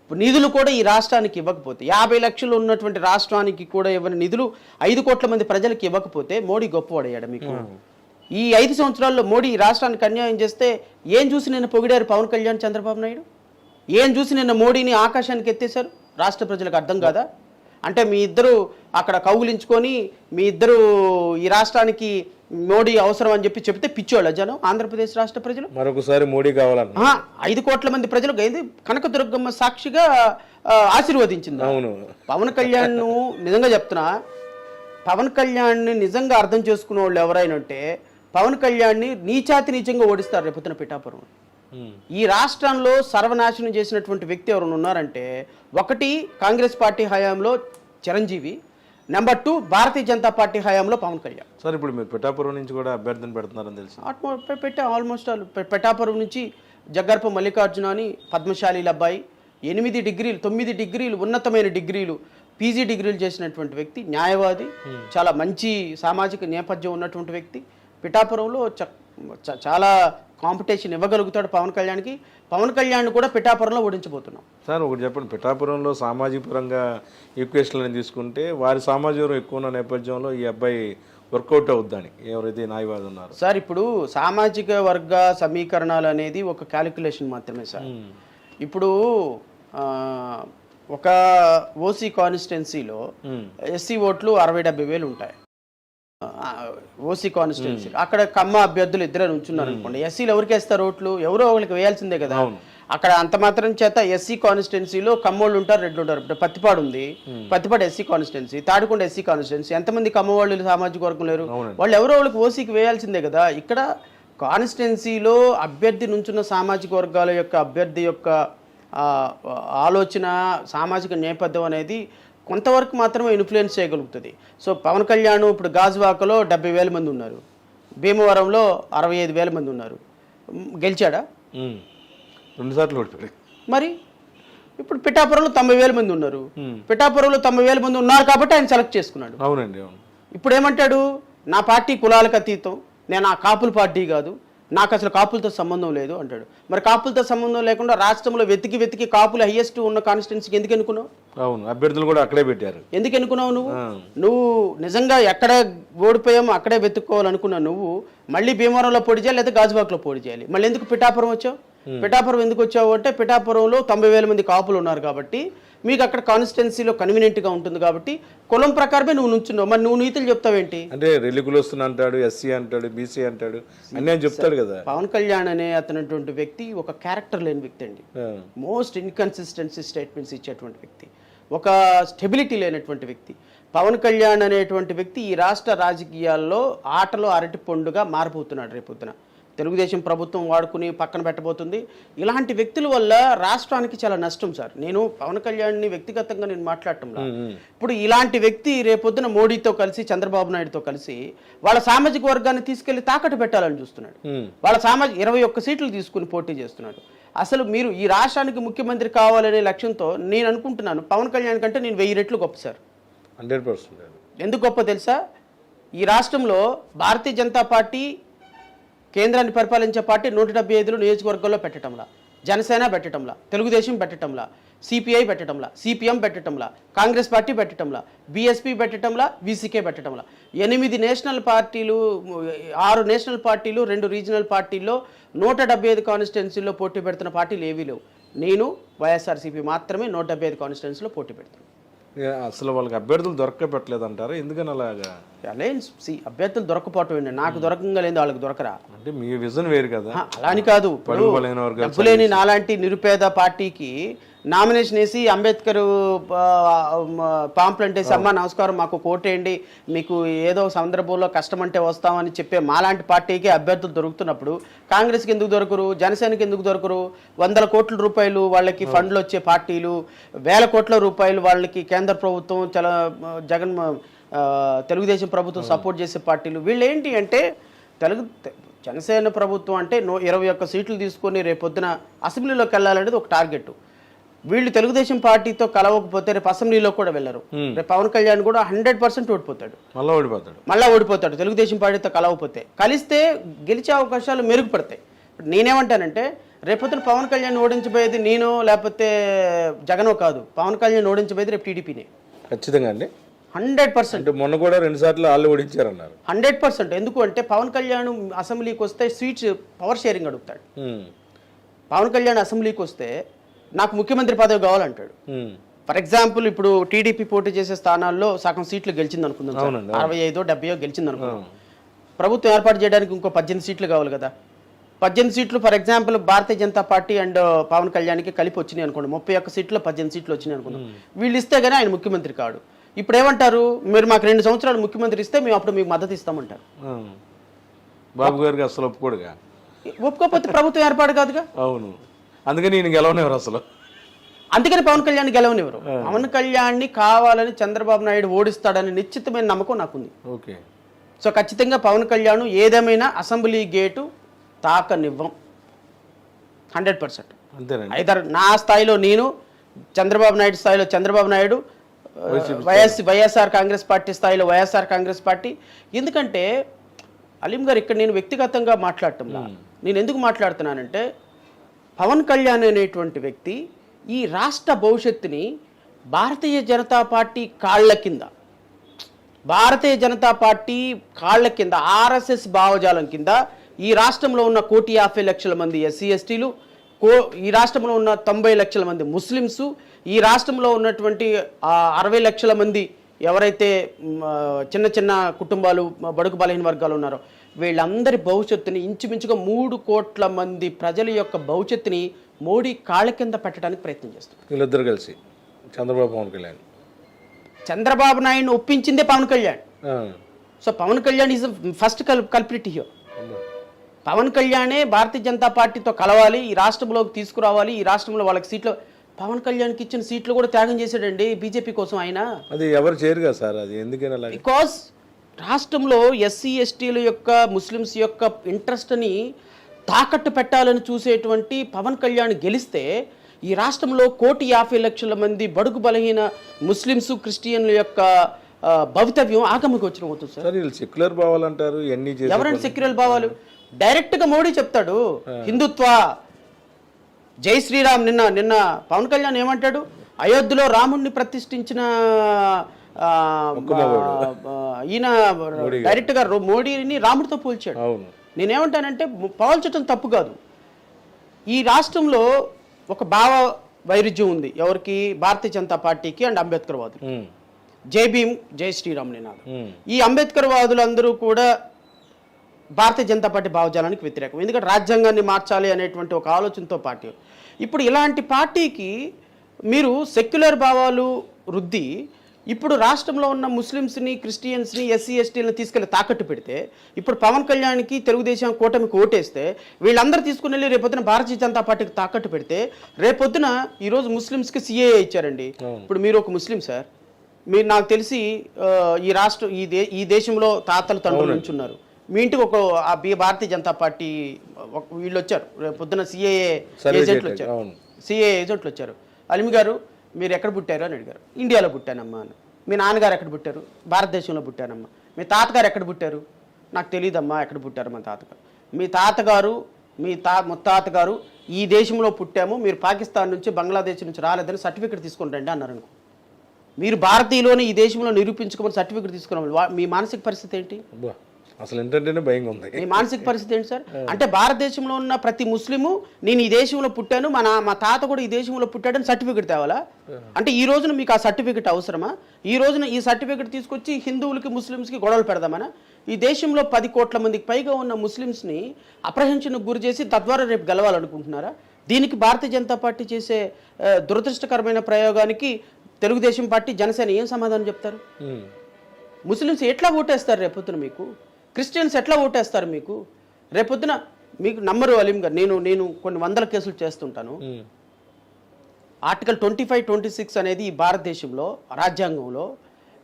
నిధులు కూడా ఈ రాష్ట్రానికి ఇవ్వకపోతే, 50 లక్షలు ఉన్నటువంటి రాష్ట్రానికి కూడా ఇవ్వని నిధులు 5 కోట్ల మంది ప్రజలకు ఇవ్వకపోతే మోడీ గొప్పవాడయ్యాడు మీకు? ఈ 5 సంవత్సరాల్లో మోడీ ఈ రాష్ట్రానికి అన్యాయం చేస్తే ఏం చూసి నిన్న పొగిడారు పవన్ కళ్యాణ్ చంద్రబాబు నాయుడు? ఏం చూసి నిన్న మోడీని ఆకాశానికి ఎత్తేశారు? రాష్ట్ర ప్రజలకు అర్థం కాదా? అంటే మీ ఇద్దరు అక్కడ కౌగులించుకొని మీ ఇద్దరు ఈ రాష్ట్రానికి మోడీ అవసరం అని చెప్పి చెప్తే పిచ్చోళ్ళ జనం ఆంధ్రప్రదేశ్ రాష్ట్ర ప్రజలు. మరొకసారి మోడీ కావాలన్నా 5 కోట్ల మంది ప్రజలకు అయింది కనకదుర్గమ్మ సాక్షిగా ఆశీర్వదించింది. అవును. పవన్ కళ్యాణ్ నిజంగా చెప్తున్నా, పవన్ కళ్యాణ్ని నిజంగా అర్థం చేసుకునే వాళ్ళు ఎవరైనా ఉంటే పవన్ కళ్యాణ్ని నీచాతి నీచంగా ఓడిస్తారు రేపొద్దున పిఠాపురం. ఈ రాష్ట్రంలో సర్వనాశనం చేసినటువంటి వ్యక్తి ఎవరైనా ఉన్నారంటే ఒకటి కాంగ్రెస్ పార్టీ హయాంలో చిరంజీవి, నెంబర్ 2 భారతీయ జనతా పార్టీ హయాంలో పవన్ కళ్యాణ్. సార్ ఇప్పుడు మీరు పిఠాపురం నుంచి కూడా అభ్యర్థిని పెడుతున్నారని తెలిసి ఆల్మోస్ట్ పిఠాపురం నుంచి జగ్గర్ప మల్లికార్జున అని పద్మశాలీల అబ్బాయి 8 డిగ్రీలు 9 డిగ్రీలు ఉన్నతమైన డిగ్రీలు పీజీ డిగ్రీలు చేసినటువంటి వ్యక్తి, న్యాయవాది, చాలా మంచి సామాజిక నేపథ్యం ఉన్నటువంటి వ్యక్తి. పిఠాపురంలో చాలా కాంపిటీషన్ ఇవ్వగలుగుతాడు పవన్ కళ్యాణ్కి. పవన్ కళ్యాణ్ కూడా పిఠాపురంలో ఓడించబోతున్నాం. సార్ ఒకటి చెప్పండి, పిఠాపురంలో సామాజిక పరంగా ఈక్వేషన్లను తీసుకుంటే వారి సామాజిక ఎక్కువ ఉన్న నేపథ్యంలో ఈ అబ్బాయి వర్కౌట్ అవుద్దని ఎవరైతే న్యాయవాది ఉన్నారు. సార్ ఇప్పుడు సామాజిక వర్గ సమీకరణాలు అనేది ఒక క్యాలిక్యులేషన్ మాత్రమే సార్. ఇప్పుడు ఒక ఓసీ కాన్స్టిట్యున్సీలో ఎస్సీ ఓట్లు 60-70 వేలు ఉంటాయి. ఓసీ కాన్స్టిట్యున్సీ అక్కడ కమ్మ అభ్యర్థులు ఇద్దరు ఉంచున్నారు అనుకోండి, ఎస్సీలు ఎవరికి వేస్తారు ఓట్లు? ఎవరో ఒకరికి వేయాల్సిందే కదా. అక్కడ అంత మాత్రం చేత ఎస్సీ కాన్స్టిట్యున్సీలో కమ్మోళ్ళు ఉంటారు, రెడ్లు ఉంటారు. ఇప్పుడు పత్తిపాడు ఉంది, Pattipadu SC constituency, Tadikonda SC constituency. ఎంతమంది కమ్మ వాళ్ళు సామాజిక వర్గం లేరు? వాళ్ళు ఎవరో వాళ్ళకి ఓసీకి వేయాల్సిందే కదా. ఇక్కడ కాన్స్టిట్యున్సీలో అభ్యర్థి నుంచున్న సామాజిక వర్గాల యొక్క అభ్యర్థి యొక్క ఆలోచన సామాజిక నేపథ్యం అనేది కొంతవరకు మాత్రమే ఇన్ఫ్లుయెన్స్ చేయగలుగుతుంది. సో పవన్ కళ్యాణ్ ఇప్పుడు గాజువాకలో 70,000 మంది ఉన్నారు, భీమవరంలో 65,000 మంది ఉన్నారు. గెలిచాడా? 2 సార్లు ఓడిపోయాడు. మరి ఇప్పుడు పిఠాపురంలో 90,000 మంది ఉన్నారు. పిఠాపురంలో 90,000 మంది ఉన్నారు కాబట్టి ఆయన సెలెక్ట్ చేసుకున్నాడు. అవునండి, అవును. ఇప్పుడు ఏమంటాడు? నా పార్టీ కులాలకు అతీతం, నేను ఆ కాపుల పార్టీ కాదు, నాకు అసలు కాపులతో సంబంధం లేదు అంటాడు. మరి కాపులతో సంబంధం లేకుండా రాష్ట్రంలో వెతికి కాపులు హైయెస్ట్ ఉన్న కాన్స్టిట్యున్సీకి ఎందుకు ఎన్నుకున్నావు? అవును, అభ్యర్థులు కూడా అక్కడే పెట్టారు. ఎందుకు ఎన్నుకున్నావు? నువ్వు నిజంగా ఎక్కడ ఓడిపోయామో అక్కడే వెతుక్కోవాలనుకున్నావు. నువ్వు మళ్ళీ భీమవరంలో పోటీ చేయాలి లేదా గాజువాకలో పోటీ చేయాలి. మళ్ళీ ఎందుకు పిఠాపురం వచ్చావు? పిఠాపురం ఎందుకు వచ్చావు అంటే పిఠాపురంలో 90,000 మంది కాపులు ఉన్నారు కాబట్టి మీకు అక్కడ కాన్స్టిట్యున్సీలో కన్వీనియంట్గా ఉంటుంది కాబట్టి కులం ప్రకారమే నువ్వు నుంచున్నావు. మరి నువ్వు నీతులు చెప్తావేంటి? అంటే రెలికులొస్తున్నా అంటాడు, ఎస్సీ అంటాడు, బీసీ అంటాడు, అన్నీ చెప్తాడు కదా. పవన్ కళ్యాణ్ అనే అతనటువంటి వ్యక్తి ఒక క్యారెక్టర్ లేని వ్యక్తి అండి. మోస్ట్ ఇన్కన్సిస్టెన్సీ స్టేట్మెంట్స్ ఇచ్చేటువంటి వ్యక్తి, ఒక స్టెబిలిటీ లేనటువంటి వ్యక్తి. పవన్ కళ్యాణ్ అనేటువంటి వ్యక్తి ఈ రాష్ట్ర రాజకీయాల్లో ఆటలో అరటి పండుగ మారిపోతున్నాడు. రేపొద్దున తెలుగుదేశం ప్రభుత్వం వాడుకుని పక్కన పెట్టబోతుంది. ఇలాంటి వ్యక్తుల వల్ల రాష్ట్రానికి చాలా నష్టం సార్. నేను పవన్ కళ్యాణ్ని వ్యక్తిగతంగా నేను మాట్లాడటంలా, ఇప్పుడు ఇలాంటి వ్యక్తి రేపొద్దున మోడీతో కలిసి చంద్రబాబు నాయుడుతో కలిసి వాళ్ళ సామాజిక వర్గాన్ని తీసుకెళ్లి తాకట్టు పెట్టాలని చూస్తున్నాడు. వాళ్ళ 21 సీట్లు తీసుకుని పోటీ చేస్తున్నాడు. అసలు మీరు ఈ రాష్ట్రానికి ముఖ్యమంత్రి కావాలనే లక్ష్యంతో నేను అనుకుంటున్నాను పవన్ కళ్యాణ్ కంటే నేను 1000 రెట్లు గొప్ప సార్. 100%. ఎందుకు గొప్ప తెలుసా? ఈ రాష్ట్రంలో భారతీయ జనతా పార్టీ కేంద్రాన్ని పరిపాలించే పార్టీ 175 నియోజకవర్గాల్లో పెట్టడంలా, Janasena పెట్టడంలా, Telugu Desam పెట్టడంలా, CPI పెట్టడంలా, CPM పెట్టడంలా, Congress party పెట్టడంలా, BSP పెట్టడంలా, VCK పెట్టడంలా. 8 national పార్టీలు, 6 నేషనల్ పార్టీలు, 2 రీజనల్ పార్టీల్లో 175 కాన్స్టిట్యున్సీల్లో పోటీ పెడుతున్న పార్టీలు ఏవీ లేవు. నేను వైఎస్ఆర్సీపీ మాత్రమే 175 కాన్స్టిట్యున్సీలో పోటీ పెడుతున్నాను. అసలు వాళ్ళకి అభ్యర్థులు దొరకపెట్టలేదు అంటారా? ఎందుకని అలాగా? అభ్యర్థులు దొరకపోవటం ఏంటి? నాకు దొరకంగా లేదు వాళ్ళకి దొరకరా? అంటే మీ విజన్ వేరు కదా. అలా అని కాదు, డబ్బులేని నాలాంటి నిరుపేద పార్టీకి నామినేషన్ వేసి అంబేద్కర్ పాంప్లెంట్ వేసి అమ్మా నమస్కారం మాకు కోటేయండి, మీకు ఏదో సందర్భంలో కష్టం అంటే వస్తామని చెప్పే మాలాంటి పార్టీకి అభ్యర్థులు దొరుకుతున్నప్పుడు కాంగ్రెస్కి ఎందుకు దొరకరు? జనసేనకి ఎందుకు దొరకరు? 100 కోట్ల రూపాయలు వాళ్ళకి ఫండ్లు వచ్చే పార్టీలు, 1000 కోట్ల రూపాయలు వాళ్ళకి కేంద్ర ప్రభుత్వం తెలుగుదేశం ప్రభుత్వం సపోర్ట్ చేసే పార్టీలు. వీళ్ళు ఏంటి అంటే జనసేన ప్రభుత్వం అంటే 21 సీట్లు తీసుకొని రేపొద్దున అసెంబ్లీలోకి వెళ్ళాలనేది ఒక టార్గెట్. వీళ్ళు తెలుగుదేశం పార్టీతో కలవకపోతే రేపు అసెంబ్లీలో కూడా వెళ్ళరు. రేపు పవన్ కళ్యాణ్ కూడా 100% ఓడిపోతాడు, మళ్ళా ఓడిపోతాడు. తెలుగుదేశం పార్టీతో కలవకపోతే, కలిస్తే గెలిచే అవకాశాలు మెరుగుపడతాయి. నేనేమంటానంటే రేపొద్దున పవన్ కళ్యాణ్ ఓడించబోయేది నేను లేకపోతే జగనో కాదు, పవన్ కళ్యాణ్ ఓడించబోయేది రేపు టీడీపీనే. ఖచ్చితంగా అండి. 100%. అంటే మొన్న కూడా 2 సార్లు వాళ్ళు ఓడించారన్నారు. 100%. ఎందుకు అంటే పవన్ కళ్యాణ్ అసెంబ్లీకి వస్తే సీట్స్ పవర్ షేరింగ్ అడుగుతాడు. పవన్ కళ్యాణ్ అసెంబ్లీకి వస్తే నాకు ముఖ్యమంత్రి పదవి కావాలంటాడు. ఫర్ ఎగ్జాంపుల్ ఇప్పుడు టీడీపీ పోటీ చేసే స్థానాల్లో సగం సీట్లు గెలిచింది అనుకుందాం, 65 70 గెలిచింది అనుకుందాం. ప్రభుత్వం ఏర్పాటు చేయడానికి ఇంకో 18 సీట్లు కావాలి కదా. 18 సీట్లు for example Bharatiya Janata Party and Pawan కళ్యాణ్కి కలిపి వచ్చినాయి అనుకోండి, 31 సీట్లు 18 సీట్లు వచ్చినాయి అనుకున్నాం. వీళ్ళు ఇస్తే కానీ ఆయన ముఖ్యమంత్రి కాడు. ఇప్పుడు ఏమంటారు, మీరు మాకు 2 సంవత్సరాలు ముఖ్యమంత్రి ఇస్తే మేము అప్పుడు మీకు మద్దతు ఇస్తామంటారు. బాబు గారికి అసలు ఒప్పుకోడుగా. ఒప్పుకోకపోతే ప్రభుత్వం ఏర్పాటు కాదుగా. అవును, అందుకని నేను గెలవనివ్వరు అసలు. అందుకని పవన్ కళ్యాణ్ గెలవనివ్వరు. పవన్ కళ్యాణ్ని కావాలని చంద్రబాబు నాయుడు ఓడిస్తాడని నిశ్చితమైన నమ్మకం నాకుంది. ఓకే. సో ఖచ్చితంగా పవన్ కళ్యాణ్ ఏదేమైనా అసెంబ్లీ గేటు తాకనివ్వం 100%. అంతేనండి. ఐదర్ నా స్థాయిలో నేను, చంద్రబాబు నాయుడు స్థాయిలో చంద్రబాబు నాయుడు, వైఎస్ఆర్ కాంగ్రెస్ పార్టీ స్థాయిలో వైఎస్ఆర్ కాంగ్రెస్ పార్టీ. ఎందుకంటే అలీం గారు ఇక్కడ నేను వ్యక్తిగతంగా మాట్లాడటంలా, నేను ఎందుకు మాట్లాడుతున్నానంటే పవన్ కళ్యాణ్ అనేటువంటి వ్యక్తి ఈ రాష్ట్ర భవిష్యత్తుని భారతీయ జనతా పార్టీ కాళ్ళ కింద, భారతీయ జనతా పార్టీ కాళ్ళ కింద, ఆర్ఎస్ఎస్ భావజాలం కింద ఈ రాష్ట్రంలో ఉన్న 1,50,00,000 మంది ఎస్సీ ఎస్టీలు, ఈ రాష్ట్రంలో ఉన్న 90 లక్షల మంది ముస్లిమ్స్, ఈ రాష్ట్రంలో ఉన్నటువంటి 60 లక్షల మంది ఎవరైతే చిన్న చిన్న కుటుంబాలు బడుగు బలహీన వర్గాలు ఉన్నారో వీళ్ళందరి భవిష్యత్తుని ఇంచుమించుగా 3 కోట్ల మంది ప్రజల యొక్క భవిష్యత్తుని మోడీ కాళ్ళ కింద పెట్టడానికి ప్రయత్నం చేస్తారు. వీళ్ళిద్దరు కలిసి చంద్రబాబు పవన్ కళ్యాణ్. చంద్రబాబు నాయుడుని ఒప్పించిందే Pavan Kalyan. So Pavan Kalyan is first culprit here. Pavan కళ్యాణే భారతీయ జనతా పార్టీతో కలవాలి, ఈ రాష్ట్రంలోకి తీసుకురావాలి, ఈ రాష్ట్రంలో వాళ్ళకి సీట్లు, పవన్ కళ్యాణ్కి ఇచ్చిన సీట్లు కూడా త్యాగం చేశాడండి బీజేపీ కోసం ఆయన. అది ఎవరు చేయరుగా సార్, అది ఎందుకైనా బికాస్ రాష్ట్రంలో ఎస్సీ ఎస్టీల యొక్క ముస్లిమ్స్ యొక్క ఇంట్రెస్ట్ని తాకట్టు పెట్టాలని చూసేటువంటి పవన్ కళ్యాణ్ గెలిస్తే ఈ రాష్ట్రంలో 1,50,00,000 మంది బడుగు బలహీన ముస్లిమ్స్ క్రిస్టియన్ల యొక్క భవితవ్యం ఆగమగోచరం అవుతుంది సార్. సెక్యులర్ భావాలు అంటారు. ఎవరంటే సెక్యులర్ భావాలు? డైరెక్ట్గా మోడీ చెప్తాడు హిందుత్వ, జై శ్రీరామ్. నిన్న పవన్ కళ్యాణ్ ఏమంటాడు, అయోధ్యలో రాముడిని ప్రతిష్ఠించిన ఈయన డైరెక్ట్గా మోడీని రాముడితో పోల్చాడు. నేనేమంటానంటే పోల్చడం తప్పు కాదు. ఈ రాష్ట్రంలో ఒక భావ వైరుధ్యం ఉంది ఎవరికి, భారతీయ జనతా పార్టీకి అండ్ అంబేద్కర్ వాదులు. జై భీమ్ జై శ్రీరామ్ నినాదం. ఈ అంబేద్కర్ వాదులందరూ కూడా భారతీయ జనతా పార్టీ భావజాలానికి వ్యతిరేకం. ఎందుకంటే రాజ్యాంగాన్ని మార్చాలి అనేటువంటి ఒక ఆలోచనతో పార్టీ. ఇప్పుడు ఇలాంటి పార్టీకి మీరు సెక్యులర్ భావాలు రుద్ది ఇప్పుడు రాష్ట్రంలో ఉన్న ముస్లిమ్స్ని క్రిస్టియన్స్ని ఎస్సీ ఎస్టీలను తీసుకెళ్ళి తాకట్టు పెడితే, ఇప్పుడు పవన్ కళ్యాణ్కి తెలుగుదేశం కూటమికి ఓటేస్తే వీళ్ళందరూ తీసుకుని వెళ్ళి రేపొద్దున భారతీయ జనతా పార్టీకి తాకట్టు పెడితే రేపొద్దున ఈరోజు ముస్లిమ్స్కి సిఏఏ ఇచ్చారండి. ఇప్పుడు మీరు ఒక ముస్లిం సార్, మీరు నాకు తెలిసి ఈ దేశంలో తాతలు తండ్రుల నుంచి ఉన్నారు, మీ ఇంటికి ఒక భారతీయ జనతా పార్టీ వీళ్ళు వచ్చారు, పొద్దున సిఏఏ ఏజెంట్లు వచ్చారు, సిఏఏ ఏజెంట్లు వచ్చారు. అలీం గారు మీరు ఎక్కడ పుట్టారు అని అడిగారు. ఇండియాలో పుట్టానమ్మా అని. మీ నాన్నగారు ఎక్కడ పుట్టారు? భారతదేశంలో పుట్టానమ్మా. మీ తాతగారు ఎక్కడ పుట్టారు? నాకు తెలియదమ్మా ఎక్కడ పుట్టారు మా తాతగారు. మీ తాతగారు ముత్తాతగారు ఈ దేశంలో పుట్టాము, మీరు పాకిస్తాన్ నుంచి బంగ్లాదేశ్ నుంచి రాలేదని సర్టిఫికెట్ తీసుకొని రండి అన్నారు అనుకో. మీరు భారతీయులోనే ఈ దేశంలో నిరూపించుకోమని సర్టిఫికెట్ తీసుకున్నాం, మీ మానసిక పరిస్థితి ఏంటి? అసలు ఏంటంటేనే భయంగా ఉంది. మీ మానసిక పరిస్థితి ఏంటి సార్? అంటే భారతదేశంలో ఉన్న ప్రతి ముస్లిము నేను ఈ దేశంలో పుట్టాను, మా తాత కూడా ఈ దేశంలో పుట్టాడని సర్టిఫికెట్ తేవాలా? అంటే ఈ రోజున మీకు ఆ సర్టిఫికెట్ అవసరమా? ఈ రోజున ఈ సర్టిఫికెట్ తీసుకొచ్చి హిందువులకి ముస్లిమ్స్కి గొడవలు పెడదామనా? ఈ దేశంలో 10 కోట్ల మందికి పైగా ఉన్న ముస్లిమ్స్ని అప్రహెన్షన్కు గురి చేసి తద్వారా రేపు గెలవాలనుకుంటున్నారా? దీనికి భారతీయ జనతా పార్టీ చేసే దురదృష్టకరమైన ప్రయోగానికి తెలుగుదేశం పార్టీ జనసేన ఏం సమాధానం చెప్తారు? ముస్లిమ్స్ ఎట్లా ఓటేస్తారు రేపొద్దున మీకు? క్రిస్టియన్స్ ఎట్లా ఓటేస్తారు మీకు? రేపొద్దున మీకు నమ్మరు అలీం గారు, నేను కొన్ని వందల కేసులు చేస్తుంటాను. ఆర్టికల్ 25, 26 అనేది ఈ భారతదేశంలో రాజ్యాంగంలో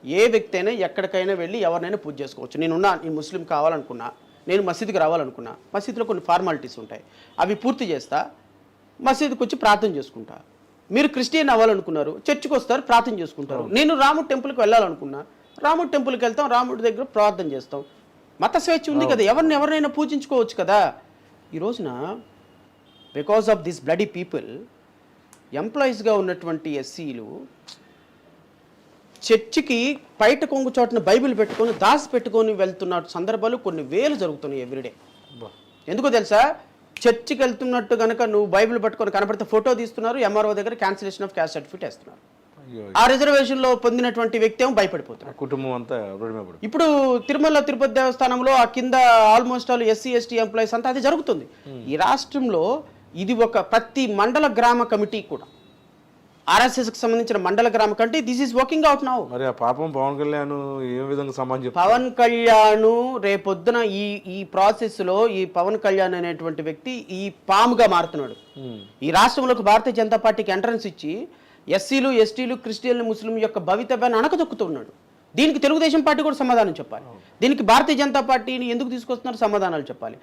ఏ వ్యక్తి అయినా ఎక్కడికైనా వెళ్ళి ఎవరినైనా పూజ చేసుకోవచ్చు. నేనున్నా, ఈ ముస్లిం కావాలనుకున్నా, నేను మసీదుకి రావాలనుకున్నా, మసీదులో కొన్ని ఫార్మాలిటీస్ ఉంటాయి, అవి పూర్తి చేస్తా, మసీదుకి వచ్చి ప్రార్థన చేసుకుంటా. మీరు క్రిస్టియన్ అవ్వాలనుకున్నారు, చర్చికి వస్తారు, ప్రార్థన చేసుకుంటారు. నేను రాముడు టెంపుల్కి వెళ్ళాలనుకున్నా, రాముడు టెంపుల్కి వెళ్తాం, రాముడి దగ్గర ప్రార్థన చేస్తాం. మత స్వేచ్ఛ ఉంది కదా, ఎవరినైనా పూజించుకోవచ్చు కదా. ఈ రోజున because of this bloody people ఎంప్లాయీస్గా ఉన్నటువంటి ఎస్సీలు చర్చికి బయట కొంగు చోటున బైబిల్ పెట్టుకొని దాసి పెట్టుకొని వెళ్తున్న సందర్భాలు కొన్ని వేలు జరుగుతున్నాయి ఎవ్రీడే. ఎందుకో తెలుసా, చర్చికి వెళ్తున్నట్టు కనుక నువ్వు బైబిల్ పట్టుకొని కనపడితే ఫోటో తీస్తున్నారు, ఎంఆర్ఓ దగ్గర క్యాన్సిలేషన్ ఆఫ్ క్యాస్ట్ సర్టిఫికేట్ వేస్తున్నారు. ఆ రిజర్వేషన్లో పొందినటువంటి వ్యక్తి ఏమో భయపడిపోతున్నారు, కుటుంబం అంతా. ఇప్పుడు తిరుమల తిరుపతి దేవస్థానంలో ఆ కింద almost all SC ST employees అంతా అది జరుగుతుంది. ఈ రాష్ట్రంలో ఇది ఒక ప్రతి మండల గ్రామ కమిటీ కూడా ఆర్ఎస్ఎస్కి సంబంధించిన మండల గ్రామ committee this is working out now. మరి ఆ పాపం పవన్ కళ్యాణ్ ఏ విధంగా సమాజం పవన్ కళ్యాణ్ రేపొద్దున ఈ ప్రాసెస్ లో ఈ పవన్ కళ్యాణ్ అనేటువంటి వ్యక్తి ఈ పాముగా మారుతున్నాడు. ఈ రాష్ట్రంలోకి భారతీయ జనతా పార్టీకి ఎంట్రన్స్ ఇచ్చి ఎస్సీలు ఎస్టీలు క్రిస్టియన్లు ముస్లిం యొక్క భవితవ్యాన్ని అణకదొక్కుతున్నాడు. దీనికి తెలుగుదేశం పార్టీ కూడా సమాధానం చెప్పాలి. దీనికి భారతీయ జనతా పార్టీని ఎందుకు తీసుకొస్తున్నారు సమాధానాలు చెప్పాలి.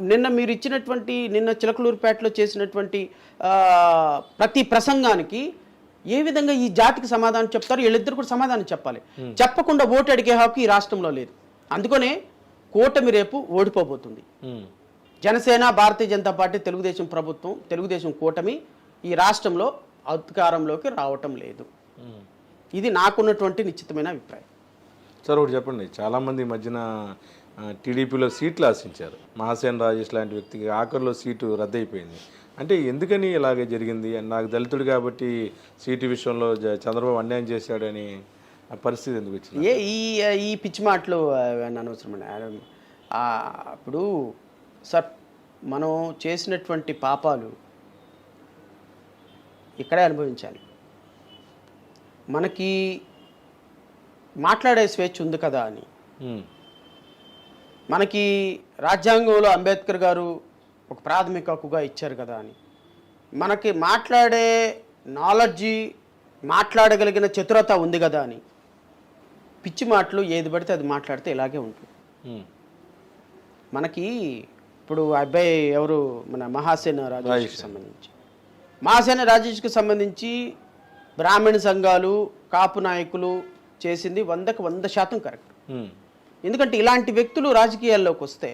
నిన్న మీరు ఇచ్చినటువంటి నిన్న చిలకలూరుపేటలో చేసినటువంటి ప్రతి ప్రసంగానికి ఏ విధంగా ఈ జాతికి సమాధానం చెప్తారు, వీళ్ళిద్దరు కూడా సమాధానం చెప్పాలి. చెప్పకుండా ఓటు అడిగే హక్కు ఈ రాష్ట్రంలో లేదు. అందుకనే కూటమి రేపు ఓడిపోబోతుంది. జనసేన, భారతీయ జనతా పార్టీ, తెలుగుదేశం ప్రభుత్వం, తెలుగుదేశం కూటమి ఈ రాష్ట్రంలో అధికారంలోకి రావటం లేదు. ఇది నాకున్నటువంటి నిశ్చితమైన అభిప్రాయం. సార్ ఒకటి చెప్పండి, చాలామంది ఈ మధ్యన టీడీపీలో సీట్లు ఆశించారు. మహాసేన్ రాజేష్ లాంటి వ్యక్తికి ఆఖరిలో సీటు రద్దయిపోయింది. అంటే ఎందుకని ఇలాగే జరిగింది? నాకు దళితుడు కాబట్టి సీటు విషయంలో చంద్రబాబు అన్యాయం చేశాడని ఆ పరిస్థితి ఎందుకు వచ్చింది? ఈ పిచ్చి మాటలు అనవసరం. ఇప్పుడు సార్ మనం చేసినటువంటి పాపాలు ఇక్కడే అనుభవించాలి. మనకి మాట్లాడే స్వేచ్ఛ ఉంది కదా అని, మనకి రాజ్యాంగంలో అంబేద్కర్ గారు ఒక ప్రాథమిక హక్కుగా ఇచ్చారు కదా అని, మనకి మాట్లాడే నాలెడ్జి, మాట్లాడగలిగిన చతురత ఉంది కదా అని పిచ్చి మాటలు ఏది పడితే అది మాట్లాడితే ఇలాగే ఉంటుంది. మనకి ఇప్పుడు అబ్బాయి ఎవరు, మన మహాసేన రాజేష్కి సంబంధించి, మహాసేన రాజేష్కి సంబంధించి బ్రాహ్మణ సంఘాలు, కాపు నాయకులు చేసింది 100% కరెక్ట్. ఎందుకంటే ఇలాంటి వ్యక్తులు రాజకీయాల్లోకి వస్తే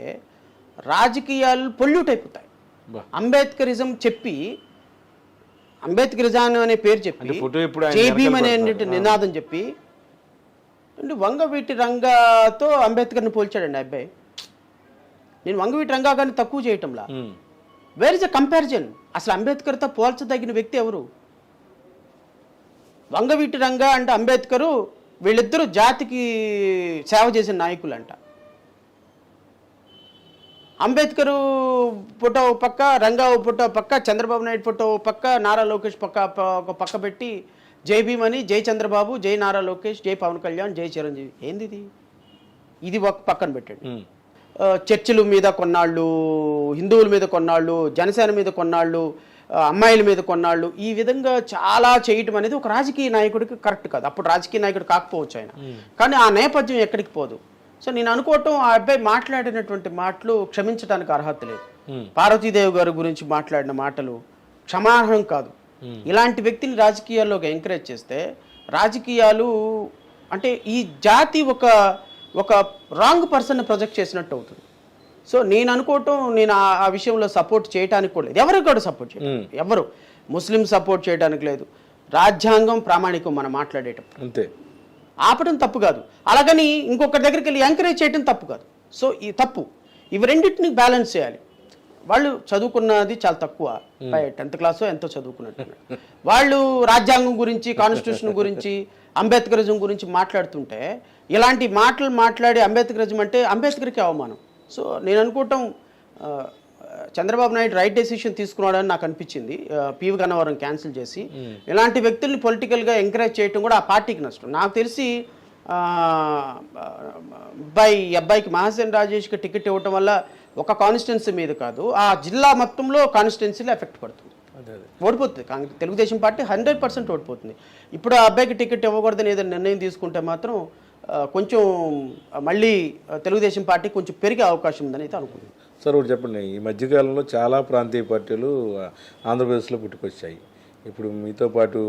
రాజకీయాలు పొల్యూట్ అయిపోతాయి. అంబేద్కరిజం చెప్పి, అంబేద్కరిజం అనే పేరు చెప్పి, జేబీఎం అనే నినాదం చెప్పి, వంగవీటి రంగాతో అంబేద్కర్ని పోల్చాడండి అబ్బాయి. నేను వంగవీటి రంగా గారిని తక్కువ చేయటంలా, వేర్ ఇస్ అ కంపారిజన్? అసలు అంబేద్కర్తో పోల్చదగిన వ్యక్తి ఎవరు? వంగవీటి రంగా అంటే అంబేద్కరు, వీళ్ళిద్దరూ జాతికి సేవ చేసిన నాయకులంట. అంబేద్కరు ఫోటో పక్క, రంగా ఫోటో పక్క, చంద్రబాబు నాయుడు ఫోటో పక్క, నారా లోకేష్ ఒక పక్క పెట్టి జై భీమ్ అని, జై చంద్రబాబు, జై నారా లోకేష్, జై పవన్ కళ్యాణ్, జై చిరంజీవి. ఏంది ఇది ఒక పక్కన పెట్టండి. చర్చిల మీద కొన్నాళ్ళు, హిందువుల మీద కొన్నాళ్ళు, జనసేన మీద కొన్నాళ్ళు, అమ్మాయిల మీద కొన్నాళ్ళు, ఈ విధంగా చాలా చేయటం అనేది ఒక రాజకీయ నాయకుడికి కరెక్ట్ కాదు. అప్పుడు రాజకీయ నాయకుడు కాకపోవచ్చు ఆయన, కానీ ఆ నేపథ్యం ఎక్కడికి పోదు. సో నేను అనుకోవటం ఆ అబ్బాయి మాట్లాడినటువంటి మాటలు క్షమించడానికి అర్హత లేదు. పార్వతీదేవి గారి గురించి మాట్లాడిన మాటలు క్షమార్హం కాదు. ఇలాంటి వ్యక్తిని రాజకీయాల్లోకి ఎంకరేజ్ చేస్తే రాజకీయాలు అంటే ఈ జాతి ఒక రాంగ్ పర్సన్ ప్రొజెక్ట్ చేసినట్టు అవుతుంది. సో నేను అనుకోవటం, నేను ఆ విషయంలో సపోర్ట్ చేయడానికి కూడా లేదు. ఎవరు కూడా సపోర్ట్ చేయడం, ఎవరు ముస్లిం సపోర్ట్ చేయడానికి లేదు. రాజ్యాంగం ప్రామాణికం మనం మాట్లాడేటప్పుడు అంతే, ఆపడం తప్పు కాదు. అలాగని ఇంకొకరి దగ్గరికి వెళ్ళి ఎంకరేజ్ చేయడం తప్పు కాదు. సో ఈ తప్పు, ఇవి రెండింటిని బ్యాలెన్స్ చేయాలి. వాళ్ళు చదువుకున్నది చాలా తక్కువ, 10th క్లాస్ ఎంతో చదువుకున్నట్టు, వాళ్ళు రాజ్యాంగం గురించి, కాన్స్టిట్యూషన్ గురించి, అంబేద్కరిజం గురించి మాట్లాడుతుంటే ఇలాంటి మాటలు మాట్లాడి అంబేద్కరిజం అంటే అంబేద్కర్కి అవమానం. సో నేను అనుకోవటం చంద్రబాబు నాయుడు రైట్ డెసిషన్ తీసుకున్నాడని నాకు అనిపించింది. పివి గన్నవరం క్యాన్సిల్ చేసి ఇలాంటి వ్యక్తుల్ని పొలిటికల్గా ఎంకరేజ్ చేయడం కూడా ఆ పార్టీకి నష్టం. నాకు తెలిసి అబ్బాయికి మహాసేన్ రాజేష్కి టికెట్ ఇవ్వటం వల్ల ఒక కాన్స్టిట్యున్సీ మీద కాదు, ఆ జిల్లా మొత్తంలో కాన్స్టిట్యున్సీలో ఎఫెక్ట్ పడుతుంది, ఓడిపోతుంది. తెలుగుదేశం పార్టీ 100% ఓడిపోతుంది. ఇప్పుడు ఆ అబ్బాయికి టికెట్ ఇవ్వకూడదని ఏదైనా నిర్ణయం తీసుకుంటే మాత్రం కొంచెం మళ్ళీ తెలుగుదేశం పార్టీ కొంచెం పెరిగే అవకాశం ఉందని అయితే అనుకుంటున్నాను. సార్ ఒకటి చెప్పండి, ఈ మధ్యకాలంలో చాలా ప్రాంతీయ పార్టీలు ఆంధ్రప్రదేశ్లో పుట్టుకొచ్చాయి. ఇప్పుడు మీతో పాటు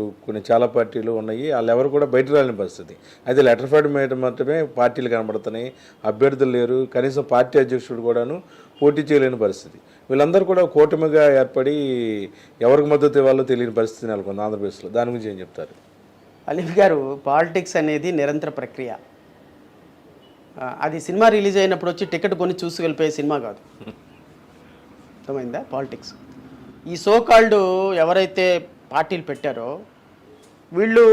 చాలా పార్టీలు ఉన్నాయి, వాళ్ళు ఎవరు కూడా బయట రాలేని పరిస్థితి. అయితే లెటర్ ప్యాడ్ మీద మాత్రమే పార్టీలు కనబడుతున్నాయి, అభ్యర్థులు లేరు, కనీసం పార్టీ అధ్యక్షుడు కూడాను పోటీ చేయలేని పరిస్థితి. వీళ్ళందరూ కూడా కూటమిగా ఏర్పడి ఎవరికి మద్దతు ఇవ్వాలో తెలియని పరిస్థితి నెలకొంది ఆంధ్రప్రదేశ్లో. దాని గురించి ఏం చెప్తారు? అలీఫ్ గారు, పాలిటిక్స్ అనేది నిరంతర ప్రక్రియ. అది సినిమా రిలీజ్ అయినప్పుడు వచ్చి టికెట్ కొని చూసి వెళ్ళిపోయే సినిమా కాదు. అర్థమైందా? పాలిటిక్స్ ఈ సోకాల్డ్ ఎవరైతే పార్టీలు పెట్టారో వీళ్ళు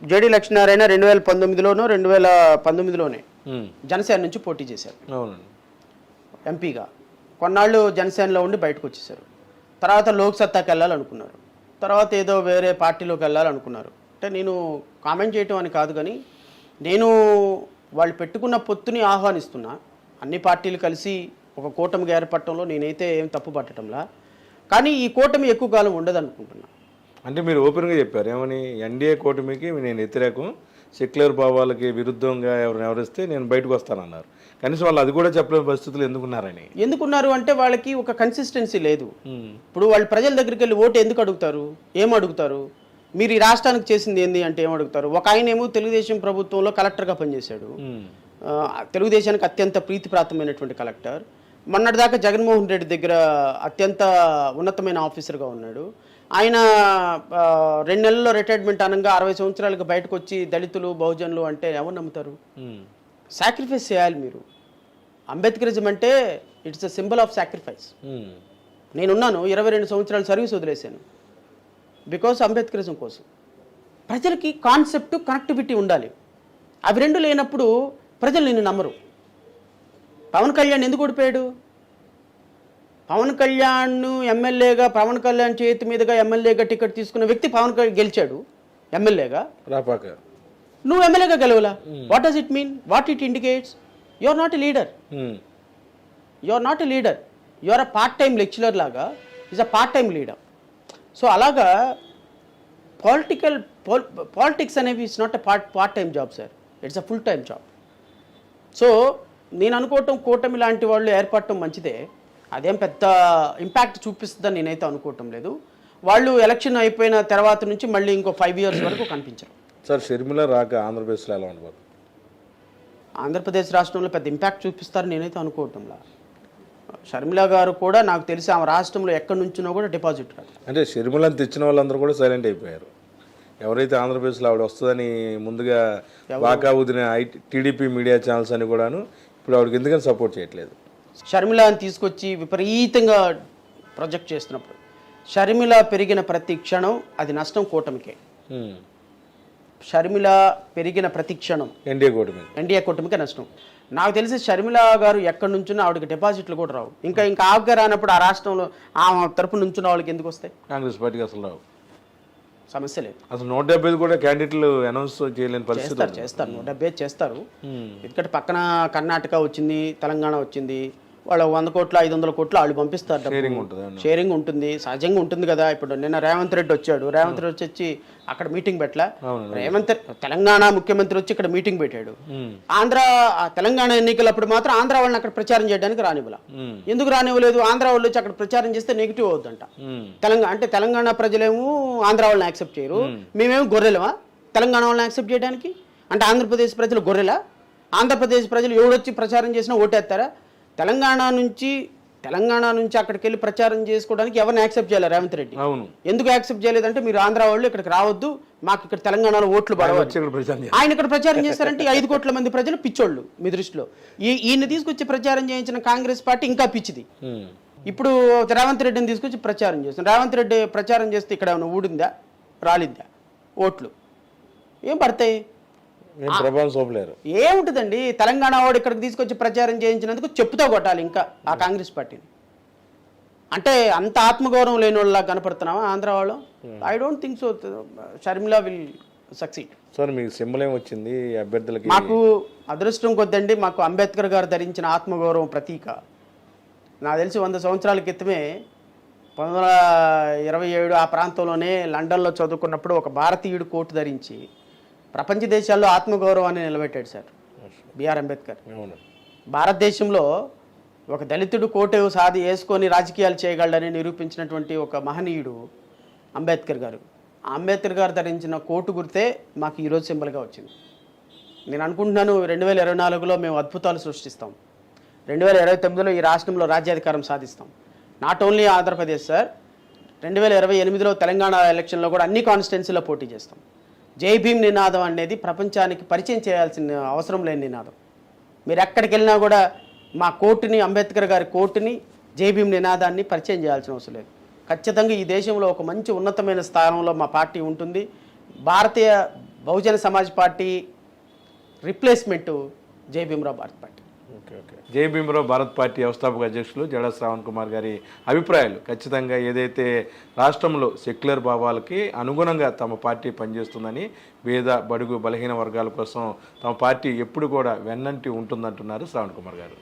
జేడీ లక్ష్మీనారాయణ 2019లోనో 2019లోనే జనసేన నుంచి పోటీ చేశారు ఎంపీగా. కొన్నాళ్ళు జనసేనలో ఉండి బయటకు వచ్చేసారు. తర్వాత లోక్సత్తాకి వెళ్ళాలనుకున్నారు. తర్వాత ఏదో వేరే పార్టీలోకి వెళ్ళాలనుకున్నారు. అంటే నేను కామెంట్ చేయటం అని కాదు, కానీ నేను వాళ్ళు పెట్టుకున్న పొత్తుని ఆహ్వానిస్తున్నా. అన్ని పార్టీలు కలిసి ఒక కూటమిగా ఏర్పడటంలో నేనైతే ఏం తప్పు పట్టడంలా, కానీ ఈ కూటమి ఎక్కువ కాలం ఉండదు అనుకుంటున్నా. అంటే మీరు ఓపెన్గా చెప్పారు ఏమని, ఎన్డీఏ కూటమికి నేను వ్యతిరేకం, సెక్యులర్ భావాలకి విరుద్ధంగా ఎవరిస్తే నేను బయటకు వస్తానన్నారు. కనీసం వాళ్ళు అది కూడా చెప్పలేని పరిస్థితులు ఎందుకున్నారు అంటే వాళ్ళకి ఒక కన్సిస్టెన్సీ లేదు. ఇప్పుడు వాళ్ళు ప్రజల దగ్గరికి వెళ్ళి ఓటు ఎందుకు అడుగుతారు, ఏం అడుగుతారు, మీరు ఈ రాష్ట్రానికి చేసింది ఏంది అంటే ఏం అడుగుతారు. ఒక ఆయన ఏమో తెలుగుదేశం ప్రభుత్వంలో కలెక్టర్గా పనిచేశాడు, తెలుగుదేశానికి అత్యంత ప్రీతిప్రాప్తమైనటువంటి కలెక్టర్. మొన్నటిదాకా జగన్మోహన్ రెడ్డి దగ్గర అత్యంత ఉన్నతమైన ఆఫీసర్గా ఉన్నాడు. ఆయన 2 నెలల్లో రిటైర్మెంట్ అనగా 60 సంవత్సరాలకు బయటకు వచ్చి దళితులు బహుజనులు అంటే ఎవరు నమ్ముతారు? సాక్రిఫైస్ చేయాలి మీరు. అంబేద్కరిజం అంటే it's a symbol of sacrifice. నేనున్నాను 22 సంవత్సరాలు సర్వీస్ వదిలేశాను బికాస్ అంబేద్కరిజం కోసం. ప్రజలకి కాన్సెప్ట్, కనెక్టివిటీ ఉండాలి. అవి రెండు లేనప్పుడు ప్రజలు నిన్ను నమ్మరు. పవన్ కళ్యాణ్ ఎందుకు ఓడిపోయాడు? పవన్ కళ్యాణ్ ఎమ్మెల్యేగా, పవన్ కళ్యాణ్ చేతి మీదుగా ఎమ్మెల్యేగా టికెట్ తీసుకున్న వ్యక్తి పవన్ కళ్యాణ్ గెలిచాడు ఎమ్మెల్యేగా. నువ్వు ఎమ్మెల్యేగా గెలవలా. What does it mean? What it indicates? You are not a leader. You are not a leader. You are a part time lecturer లాగా is a part time leader. So అలాగా పాలిటిక్స్ అనేవి it's not a part time job sir, it's a full time job. So నేను అనుకోవటం కూటమి లాంటి వాళ్ళు ఏర్పడటం మంచిదే, అదేం పెద్ద ఇంపాక్ట్ చూపిస్తుందని నేనైతే అనుకోవటం లేదు. వాళ్ళు ఎలక్షన్ అయిపోయిన తర్వాత నుంచి మళ్ళీ ఇంకో 5 years వరకు కనిపించరు. సార్ షర్మిల రాక ఆంధ్రప్రదేశ్లో ఎలా ఉండబోతుంది? ఆంధ్రప్రదేశ్ రాష్ట్రంలో పెద్ద ఇంపాక్ట్ చూపిస్తారని నేనైతే అనుకోవటంలా. షర్మిల గారు కూడా నాకు తెలిసి ఆమె రాష్ట్రంలో ఎక్కడి నుంచినో కూడా డిపాజిట్ రాదు. అంటే షర్మిలను తెచ్చిన వాళ్ళందరూ కూడా సైలెంట్ అయిపోయారు. ఎవరైతే ఆంధ్రప్రదేశ్లో ఆవిడ వస్తుందని ముందుగా వాకా ఊదిన టీడీపీ మీడియా ఛానల్స్ అని కూడాను ఇప్పుడు ఆవిడకి ఎందుకని సపోర్ట్ చేయట్లేదు. షర్మిలని తీసుకొచ్చి విపరీతంగా ప్రొజెక్ట్ చేస్తున్నప్పుడు షర్మిల పెరిగిన ప్రతి క్షణం అది నష్టం కూటమికే. షర్మిల పెరిగిన ప్రతి క్షణం ఎన్డీఏ కూటమికే నష్టం. నాకు తెలిసి షర్మిల గారు ఎక్కడి నుంచున్నా ఆవిడకి డిపాజిట్లు కూడా రావు. ఇంకా ఆవుగా రానప్పుడు ఆ రాష్ట్రంలో ఆ తరపు నుంచున్న వాళ్ళకి ఎందుకు వస్తాయి? కాంగ్రెస్ పార్టీకి అసలు రావు, సమస్య లేదు. అసలు 175 కూడా క్యాండిడేట్లు అనౌన్స్ చేయలేని పరిస్థితి. చేస్తారు 175 చేస్తారు. ఎందుకంటే పక్కన కర్ణాటక వచ్చింది, తెలంగాణ వచ్చింది, వాళ్ళు 100 కోట్ల 500 కోట్ల వాళ్ళు పంపిస్తారు. షేరింగ్ ఉంటుంది, సహజంగా ఉంటుంది కదా. ఇప్పుడు నిన్న రేవంత్ రెడ్డి వచ్చాడు, రేవంత్ రెడ్డి వచ్చి అక్కడ మీటింగ్ పెట్టలా. తెలంగాణ ముఖ్యమంత్రి వచ్చి ఇక్కడ మీటింగ్ పెట్టాడు. తెలంగాణ ఎన్నికలప్పుడు మాత్రం ఆంధ్ర వాళ్ళని అక్కడ ప్రచారం చేయడానికి రానివ్వాల. ఎందుకు రానివ్వలేదు? ఆంధ్ర వాళ్ళు వచ్చి అక్కడ ప్రచారం చేస్తే నెగిటివ్ అవుతుందంట. తెలంగాణ ప్రజలేమో ఆంధ్ర వాళ్ళని యాక్సెప్ట్ చేయరు, మేమేమో గొర్రెలమా తెలంగాణ వాళ్ళని యాక్సెప్ట్ చేయడానికి? అంటే ఆంధ్రప్రదేశ్ ప్రజలు గొర్రెలా? ఆంధ్రప్రదేశ్ ప్రజలు ఎవడొచ్చి ప్రచారం చేసినా ఓటేస్తారా? తెలంగాణ నుంచి అక్కడికి వెళ్ళి ప్రచారం చేసుకోవడానికి ఎవరిని యాక్సెప్ట్ చేయాలి? రేవంత్ రెడ్డి. ఎందుకు యాక్సెప్ట్ చేయలేదంటే మీరు ఆంధ్ర వాళ్ళు ఇక్కడికి రావద్దు, మాకు ఇక్కడ తెలంగాణలో ఓట్లు పడవచ్చు. ఆయన ఇక్కడ ప్రచారం చేస్తారంటే 5 కోట్ల మంది ప్రజలు పిచ్చోళ్ళు మీ దృష్టిలో. ఈయన తీసుకొచ్చి ప్రచారం చేయించిన కాంగ్రెస్ పార్టీ ఇంకా పిచ్చిది. ఇప్పుడు రేవంత్ రెడ్డిని తీసుకొచ్చి ప్రచారం చేస్తుంది. రేవంత్ రెడ్డి ప్రచారం చేస్తే ఇక్కడ ఏమైనా ఊడిందా, రాలిద్దా? ఓట్లు ఏం పడతాయి? ఏముంటుందండి? తెలంగాణ వాడు ఇక్కడికి తీసుకొచ్చి ప్రచారం చేయించినందుకు చెప్పుతో కొట్టాలి ఇంకా ఆ కాంగ్రెస్ పార్టీని. అంటే అంత ఆత్మగౌరవం లేని వాళ్ళ కనపడుతున్నావా ఆంధ్ర వాళ్ళు? I don't think so. Sharmila will succeed. Sir మీకు సింబల్ ఏమొచ్చింది అభ్యర్థులకి? మాకు అదృష్టం కొద్దండి, మాకు అంబేద్కర్ గారు ధరించిన ఆత్మగౌరవం ప్రతీక. నాకు తెలిసి 100 సంవత్సరాల క్రితమే 1927 ఆ ప్రాంతంలోనే లండన్లో చదువుకున్నప్పుడు ఒక భారతీయుడు కోటు ధరించి ప్రపంచ దేశాల్లో ఆత్మగౌరవాన్ని నిలబెట్టాడు సార్ బిఆర్ అంబేద్కర్. భారతదేశంలో ఒక దళితుడు కోటు వేసుకొని రాజకీయాలు చేయగలడని నిరూపించినటువంటి ఒక మహనీయుడు అంబేద్కర్ గారు. అంబేద్కర్ గారు ధరించిన కోటు గుర్తే మాకు ఈరోజు సింబల్గా వచ్చింది. నేను అనుకుంటున్నాను 2024లో మేము అద్భుతాలు సృష్టిస్తాం. 2029లో ఈ రాష్ట్రంలో రాజ్యాధికారం సాధిస్తాం. Not only Andhra Pradesh sir, 2028లో Telangana ఎలక్షన్లో కూడా అన్ని కాన్స్టిట్యున్సీలో పోటీ చేస్తాం. జై భీమ్ నినాదం అనేది ప్రపంచానికి పరిచయం చేయాల్సిన అవసరం లేని నినాదం. మీరు ఎక్కడికి వెళ్ళినా కూడా మా కోర్టుని, అంబేద్కర్ గారి కోర్టుని, జై భీమ్ నినాదాన్ని పరిచయం చేయాల్సిన అవసరం లేదు. ఖచ్చితంగా ఈ దేశంలో ఒక మంచి ఉన్నతమైన స్థానంలో మా పార్టీ ఉంటుంది. భారతీయ బహుజన సమాజ్ పార్టీ రిప్లేస్మెంటు జై భీమ్రావ్ భారత్ పార్టీ. ఓకే. జై భీమ్రావ్ భారత్ పార్టీ వ్యవస్థాపక అధ్యక్షులు జడా శ్రావణ్ కుమార్ గారి అభిప్రాయాలు ఖచ్చితంగా ఏదైతే రాష్ట్రంలో సెక్యులర్ భావాలకి అనుగుణంగా తమ పార్టీ పనిచేస్తుందని, పేద బడుగు బలహీన వర్గాల కోసం తమ పార్టీ ఎప్పుడు కూడా వెన్నంటి ఉంటుందంటున్నారు శ్రావణ్ కుమార్ గారు.